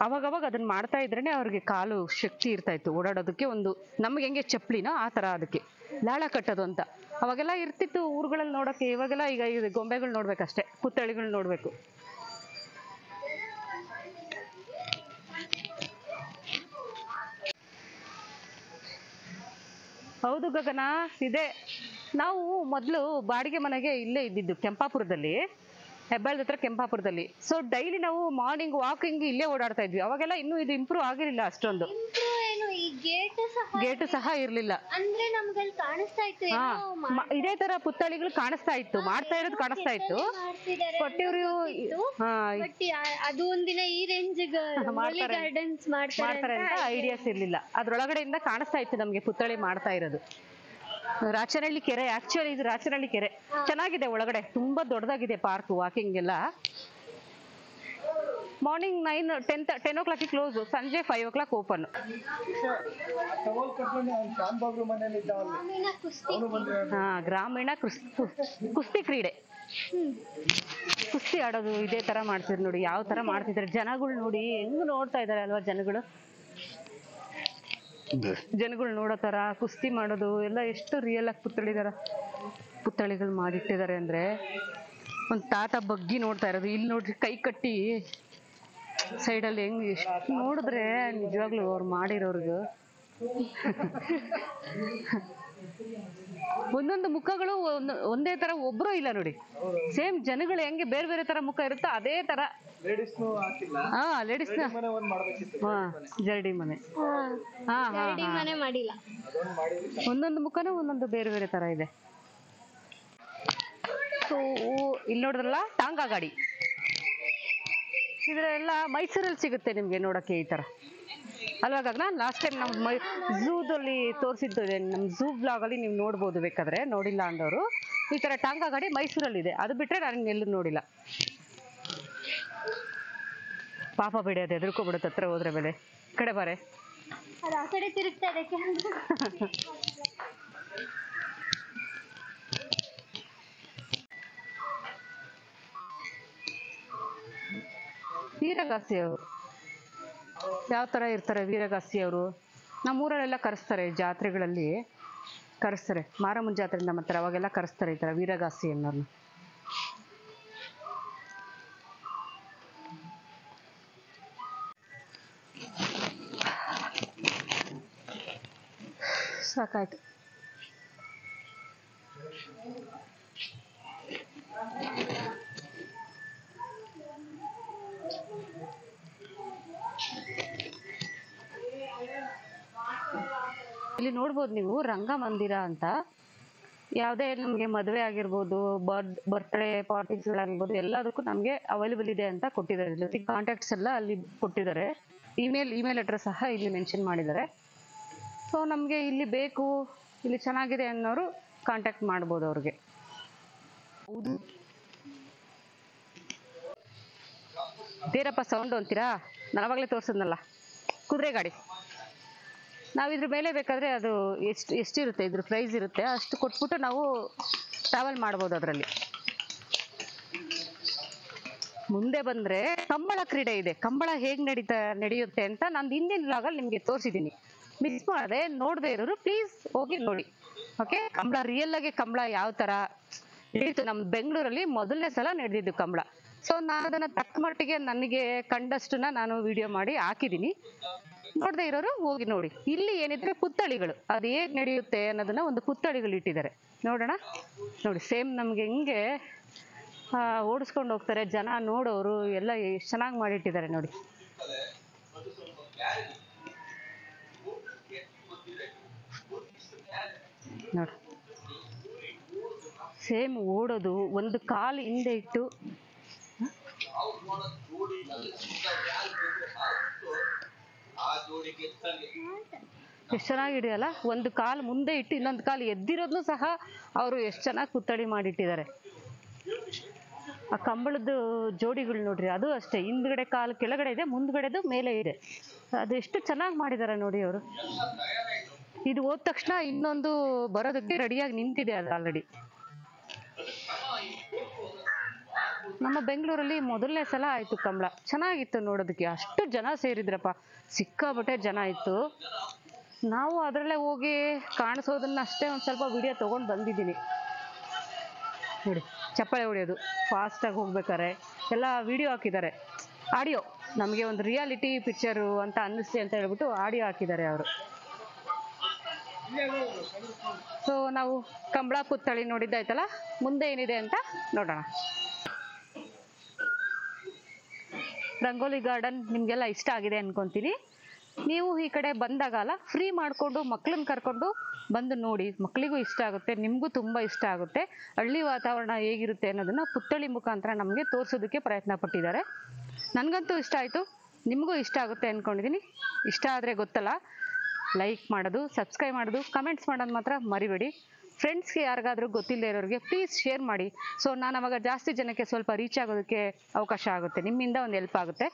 ಅವಾಗವಾಗ ಅದನ್ನ ಮಾಡ್ತಾ ಇದ್ರೇನೆ ಅವ್ರಿಗೆ ಕಾಲು ಶಕ್ತಿ ಇರ್ತಾ ಇತ್ತು ಓಡಾಡೋದಕ್ಕೆ. ಒಂದು ನಮ್ಗೆ ಹೆಂಗೆ ಚಪ್ಪಲಿನೋ ಆ ತರ ಅದಕ್ಕೆ ಲಾಳ ಕಟ್ಟೋದು ಅಂತ ಅವಾಗೆಲ್ಲ ಇರ್ತಿತ್ತು ಊರುಗಳಲ್ಲಿ ನೋಡೋಕೆ. ಇವಾಗೆಲ್ಲ ಈಗ ಗೊಂಬೆಗಳು ನೋಡ್ಬೇಕಷ್ಟೇ, ಪುತ್ಥಳಿಗಳು ನೋಡ್ಬೇಕು. ಹೌದು ಗಗನ, ಇದೆ. ನಾವು ಮೊದಲು ಬಾಡಿಗೆ ಮನೆಗೆ ಇಲ್ಲೇ ಇದ್ದಿದ್ದು ಕೆಂಪಾಪುರದಲ್ಲಿ, ಹೆಬ್ಬಾಳದ ಹತ್ರ ಕೆಂಪಾಪುರದಲ್ಲಿ. ಸೊ ಡೈಲಿ ನಾವು ಮಾರ್ನಿಂಗ್ ವಾಕಿಂಗ್ ಇಲ್ಲೇ ಓಡಾಡ್ತಾ ಇದ್ವಿ. ಅವಾಗೆಲ್ಲ ಇನ್ನೂ ಇದು ಇಂಪ್ರೂವ್ ಆಗಿರಲಿಲ್ಲ ಅಷ್ಟೊಂದು, ಗೇಟು ಸಹ ಇರ್ಲಿಲ್ಲ. ಅಂದ್ರೆ ನಮ್ಗೆ ಅಲ್ಲಿ ಕಾಣಿಸ್ತಾ ಇತ್ತು ಇದೇ ತರ ಪುತ್ಥಳಿಗಳು ಕಾಣಿಸ್ತಾ ಇತ್ತು, ಮಾಡ್ತಾ ಇರೋದು ಕಾಣಿಸ್ತಾ ಇತ್ತು. ಕೊಟ್ಟಿವ್ರು ಅದು ಒಂದಿನ ಈ ರೇಂಜ್ ಗಾರ್ಡನ್ಸ್ ಮಾಡ್ತಾರೆ ಅಂತ ಐಡಿಯಾಸ್ ಇರ್ಲಿಲ್ಲ. ಅದ್ರೊಳಗಡೆಯಿಂದ ಕಾಣಿಸ್ತಾ ಇತ್ತು ನಮ್ಗೆ ಪುತ್ಥಳಿ ಮಾಡ್ತಾ ಇರೋದು. ರಾಚನಹಳ್ಳಿ ಕೆರೆ, ಆಕ್ಚುಲಿ ಇದು ರಾಚನಹಳ್ಳಿ ಕೆರೆ. ಚೆನ್ನಾಗಿದೆ, ಒಳಗಡೆ ತುಂಬಾ ದೊಡ್ಡದಾಗಿದೆ ಪಾರ್ಕ್, ವಾಕಿಂಗ್ ಎಲ್ಲ. ಮಾರ್ನಿಂಗ್ 10 o'clock ಕ್ಲೋಸ್, ಸಂಜೆ 5 o'clock ಓಪನ್. ಗ್ರಾಮೀಣ ಕುಸ್ತಿ ಕ್ರೀಡೆ, ಕುಸ್ತಿ ಆಡೋದು ಇದೇ ತರ ಮಾಡ್ತಿದ್ರು ನೋಡಿ. ಯಾವ ತರ ಮಾಡ್ತಿದ್ದಾರೆ ಜನಗಳು ನೋಡಿ, ಹೆಂಗ್ ನೋಡ್ತಾ ಇದಾರೆ ಅಲ್ವಾ ಜನಗಳು ನೋಡೋ ತರ ಕುಸ್ತಿ ಮಾಡೋದು ಎಲ್ಲ ಎಷ್ಟು ರಿಯಲ್ ಆಗಿ ಪುತ್ಥಳಿಗಳು ಮಾಡಿಟ್ಟಿದ್ದಾರೆ ಅಂದ್ರೆ. ಒಂದ್ ತಾತ ಬಗ್ಗಿ ನೋಡ್ತಾ ಇರೋದು. ಇಲ್ಲಿ ನೋಡ್ರಿ, ಕೈ ಕಟ್ಟಿ ಸೈಡಲ್ಲಿ ಹೆಂಗ್ ಎಷ್ಟು ನೋಡಿದ್ರೆ ನಿಜವಾಗ್ಲೂ ಅವ್ರು ಮಾಡಿರೋರ್ಗು ಒಂದೊಂದು ಮುಖಗಳು ಒಂದೇ ತರ ಒಬ್ರು ಇಲ್ಲ ನೋಡಿ. ಸೇಮ್ ಜನಗಳು ಹೆಂಗೆ ಬೇರೆ ಬೇರೆ ತರ ಮುಖ ಇರುತ್ತೋ ಅದೇ ತರ. ಹಾ ಲೇಡೀಸ್ನ ಹಾ ಜರಡಿ ಮನೆ. ಹಾ ಹಾ ಮನೆ ಮಾಡಿಲ್ಲ. ಒಂದೊಂದು ಮುಖನೂ ಒಂದೊಂದು ಬೇರೆ ಬೇರೆ ತರ ಇದೆ. ಸೊ ಇಲ್ಲಿ ನೋಡಿದ್ರಲ್ಲ ಟಾಂಗಾ ಗಾಡಿ, ಇದೆಲ್ಲ ಮೈಸೂರಲ್ಲಿ ಸಿಗುತ್ತೆ ನಿಮ್ಗೆ ನೋಡಕ್ಕೆ ಈ ತರ ಅಲ್ವಾ ಗಗನ? ಲಾಸ್ಟ್ ಟೈಮ್ ನಮ್ಮ ಝೂದಲ್ಲಿ ತೋರಿಸಿದ್ದು ಇದೆ, ನಮ್ಮ ಝೂ ಬ್ಲಾಗ್ ಅಲ್ಲಿ ನೀವು ನೋಡ್ಬೋದು ಬೇಕಾದ್ರೆ, ನೋಡಿಲ್ಲ ಅಂದವರು. ಈ ತರ ಟಾಂಗಾ ಗಾಡಿ ಮೈಸೂರಲ್ಲಿ ಇದೆ, ಅದು ಬಿಟ್ರೆ ನಾನು ಎಲ್ಲೂ ನೋಡಿಲ್ಲ. ಪಾಪ ಬಿಡಿ, ಅದು ಎದುರ್ಕೊಬಿಡುತ್ತೆ ಹತ್ರ ಹೋದ್ರೆ ಬೆಲೆ. ಕಡೆ ಬಾರೆ, ಅದು ಆ ಕಡೆ ತಿರುಗ್ತಾ ಇದೆ. ವೀರಗಾಸಿ ಅವರು ಯಾವ ತರ ಇರ್ತಾರೆ ವೀರಗಾಸಿ ಅವರು? ನಮ್ಮೂರಲ್ಲೆಲ್ಲ ಕರೆಸ್ತಾರೆ, ಜಾತ್ರೆಗಳಲ್ಲಿ ಕರೆಸ್ತಾರೆ, ಮಾರಮ್ಮನ ಜಾತ್ರೆ ನಮ್ಮ ಹತ್ರ, ಅವಾಗೆಲ್ಲ ಕರೆಸ್ತಾರೆ ಈ ತರ ವೀರಗಾಸಿ ಅನ್ನೋರ್ನ. ಸಾಕಾಯ್ತು. ಇಲ್ಲಿ ನೋಡ್ಬೋದು ನೀವು ರಂಗಮಂದಿರ ಅಂತ. ಯಾವುದೇ ನಮಗೆ ಮದುವೆ ಆಗಿರ್ಬೋದು, ಬರ್ತ್ಡೇ ಪಾರ್ಟೀಸ್ಗಳಾಗಿರ್ಬೋದು, ಎಲ್ಲದಕ್ಕೂ ನಮಗೆ ಅವೈಲೇಬಲ್ ಇದೆ ಅಂತ ಕೊಟ್ಟಿದ್ದಾರೆ. ಜೊತೆಗೆ ಕಾಂಟ್ಯಾಕ್ಟ್ಸ್ ಎಲ್ಲ ಅಲ್ಲಿ ಕೊಟ್ಟಿದ್ದಾರೆ, ಇಮೇಲ್ ಅಡ್ರೆಸ್ ಸಹ ಇಲ್ಲಿ ಮೆನ್ಷನ್ ಮಾಡಿದ್ದಾರೆ. ಸೊ ನಮಗೆ ಇಲ್ಲಿ ಬೇಕು, ಇಲ್ಲಿ ಚೆನ್ನಾಗಿದೆ ಅನ್ನೋರು ಕಾಂಟ್ಯಾಕ್ಟ್ ಮಾಡ್ಬೋದು ಅವ್ರಿಗೆ. ಹೌದು, ಬೇರಪ್ಪ ಸೌಂಡು ಅಂತೀರಾ? ನಾನು ಅವಾಗಲೇ ತೋರಿಸಿದ್ನಲ್ಲ ಕುದುರೆ ಗಾಡಿ. ನಾವು ಇದ್ರ ಮೇಲೆ ಬೇಕಾದರೆ ಅದು ಎಷ್ಟಿರುತ್ತೆ ಇದ್ರ ಪ್ರೈಸ್ ಇರುತ್ತೆ ಅಷ್ಟು ಕೊಟ್ಬಿಟ್ಟು ನಾವು ಟ್ರಾವೆಲ್ ಮಾಡ್ಬೋದು ಅದರಲ್ಲಿ. ಮುಂದೆ ಬಂದರೆ ಕಂಬಳ ಕ್ರೀಡೆ ಇದೆ. ಕಂಬಳ ಹೇಗೆ ನಡೆಯುತ್ತೆ ಅಂತ ನಾನು ಹಿಂದಿನ ವ್ಲಾಗಲ್ಲಿ ನಿಮಗೆ ತೋರಿಸಿದ್ದೀನಿ. ಮಿಸ್ ಮಾಡದೆ ನೋಡದೆ ಇರೋರು ಪ್ಲೀಸ್ ಹೋಗಿ ನೋಡಿ. ಓಕೆ, ಕಂಬಳ ರಿಯಲ್ ಆಗಿ ಕಂಬಳ ಯಾವ ಥರ ನಡೀತು, ನಮ್ಮ ಬೆಂಗಳೂರಲ್ಲಿ ಮೊದಲನೇ ಸಲ ನಡೆದಿದ್ದು ಕಂಬಳ. ಸೊ ನಾನು ಅದನ್ನು ತಕ್ಕ ಮಟ್ಟಿಗೆ ನನಗೆ ಕಂಡಷ್ಟನ್ನ ನಾನು ವಿಡಿಯೋ ಮಾಡಿ ಹಾಕಿದ್ದೀನಿ. ನೋಡದೆ ಇರೋರು ಹೋಗಿ ನೋಡಿ. ಇಲ್ಲಿ ಏನಿದ್ರೆ ಪುತ್ಥಳಿಗಳು, ಅದು ಹೇಗೆ ನಡೆಯುತ್ತೆ ಅನ್ನೋದನ್ನ ಒಂದು ಪುತ್ಥಳಿಗಳು ಇಟ್ಟಿದ್ದಾರೆ, ನೋಡೋಣ. ನೋಡಿ, ಸೇಮ್ ನಮ್ಗೆ ಹೆಂಗೆ ಓಡಿಸ್ಕೊಂಡು ಹೋಗ್ತಾರೆ ಜನ ನೋಡೋರು ಎಲ್ಲ, ಎಷ್ಟು ಚೆನ್ನಾಗಿ ಮಾಡಿಟ್ಟಿದ್ದಾರೆ ನೋಡಿ. ನೋಡಿ, ಸೇಮ್ ಓಡೋದು, ಒಂದು ಕಾಲು ಹಿಂದೆ ಇಟ್ಟು ಎಷ್ಟು ಚೆನ್ನಾಗಿ ಹಿಡಿಯಲ್ಲ. ಒಂದು ಕಾಲು ಮುಂದೆ ಇಟ್ಟು ಇನ್ನೊಂದು ಕಾಲು ಎದ್ದಿರೋದನ್ನು ಸಹ ಅವರು ಎಷ್ಟು ಚೆನ್ನಾಗಿ ಪುತ್ಥಳಿ ಮಾಡಿಟ್ಟಿದ್ದಾರೆ. ಆ ಕಂಬಳದ ಜೋಡಿಗಳು ನೋಡ್ರಿ, ಅದು ಅಷ್ಟೇ, ಹಿಂದ್ಗಡೆ ಕಾಲು ಕೆಳಗಡೆ ಇದೆ, ಮುಂದ್ಗಡೆದು ಮೇಲೆ ಇದೆ. ಅದು ಎಷ್ಟು ಚೆನ್ನಾಗಿ ಮಾಡಿದ್ದಾರೆ ನೋಡಿ ಅವರು. ಇದು ಹೋದ ತಕ್ಷಣ ಇನ್ನೊಂದು ಬರೋದಕ್ಕೆ ರೆಡಿಯಾಗಿ ನಿಂತಿದೆ ಅದು ಆಲ್ರೆಡಿ. ನಮ್ಮ ಬೆಂಗಳೂರಲ್ಲಿ ಮೊದಲನೇ ಸಲ ಆಯ್ತು ಕಂಬಳ. ಚೆನ್ನಾಗಿತ್ತು ನೋಡೋದಕ್ಕೆ, ಅಷ್ಟು ಜನ ಸೇರಿದ್ರಪ್ಪ, ಸಿಕ್ಕಾಪಟ್ಟೆ ಜನ ಇತ್ತು. ನಾವು ಅದರಲ್ಲೇ ಹೋಗಿ ಕಾಣಿಸೋದನ್ನ ಅಷ್ಟೇ ಒಂದು ಸ್ವಲ್ಪ ವಿಡಿಯೋ ತೊಗೊಂಡು ಬಂದಿದ್ದೀನಿ. ನೋಡಿ, ಚಪ್ಪಾಳೆ ಹೊಡೆಯೋದು, ಫಾಸ್ಟಾಗಿ ಹೋಗ್ಬೇಕಾರೆ ಎಲ್ಲ ವಿಡಿಯೋ ಹಾಕಿದ್ದಾರೆ. ಆಡಿಯೋ, ನಮಗೆ ಒಂದು ರಿಯಾಲಿಟಿ ಪಿಕ್ಚರು ಅಂತ ಅನ್ನಿಸ್ತಿ ಅಂತ ಹೇಳ್ಬಿಟ್ಟು ಆಡಿಯೋ ಹಾಕಿದ್ದಾರೆ ಅವರು. ಸೊ ನಾವು ಕಂಬಳ ಪುತ್ಥಳಿ ನೋಡಿದ್ದಾಯ್ತಲ್ಲ, ಮುಂದೆ ಏನಿದೆ ಅಂತ ನೋಡೋಣ. ರಂಗೋಲಿ ಗಾರ್ಡನ್ ನಿಮಗೆಲ್ಲ ಇಷ್ಟ ಆಗಿದೆ ಅನ್ಕೊತೀನಿ. ನೀವು ಈ ಕಡೆ ಬಂದಾಗಲ್ಲ ಫ್ರೀ ಮಾಡಿಕೊಂಡು ಮಕ್ಕಳನ್ನ ಕರ್ಕೊಂಡು ಬಂದು ನೋಡಿ, ಮಕ್ಕಳಿಗೂ ಇಷ್ಟ ಆಗುತ್ತೆ, ನಿಮಗೂ ತುಂಬ ಇಷ್ಟ ಆಗುತ್ತೆ. ಹಳ್ಳಿ ವಾತಾವರಣ ಹೇಗಿರುತ್ತೆ ಅನ್ನೋದನ್ನು ಪುತ್ಥಳಿ ಮುಖಾಂತರ ನಮಗೆ ತೋರಿಸೋದಕ್ಕೆ ಪ್ರಯತ್ನ ಪಟ್ಟಿದ್ದಾರೆ. ನನಗಂತೂ ಇಷ್ಟ ಆಯಿತು, ನಿಮಗೂ ಇಷ್ಟ ಆಗುತ್ತೆ ಅಂದ್ಕೊಂಡಿದ್ದೀನಿ. ಇಷ್ಟ ಆದರೆ ಗೊತ್ತಲ್ಲ, ಲೈಕ್ ಮಾಡೋದು, ಸಬ್ಸ್ಕ್ರೈಬ್ ಮಾಡೋದು, ಕಮೆಂಟ್ಸ್ ಮಾಡೋದು ಮಾತ್ರ ಮರಿಬೇಡಿ. ಫ್ರೆಂಡ್ಸ್ಗೆ ಯಾರಿಗಾದ್ರೂ ಗೊತ್ತಿಲ್ಲದೆ ಇರೋರಿಗೆ ಪ್ಲೀಸ್ ಶೇರ್ ಮಾಡಿ. ಸೊ ನಾನು ಅವಾಗ ಜಾಸ್ತಿ ಜನಕ್ಕೆ ಸ್ವಲ್ಪ ರೀಚ್ ಆಗೋದಕ್ಕೆ ಅವಕಾಶ ಆಗುತ್ತೆ, ನಿಮ್ಮಿಂದ ಒಂದು ಹೆಲ್ಪ್ ಆಗುತ್ತೆ.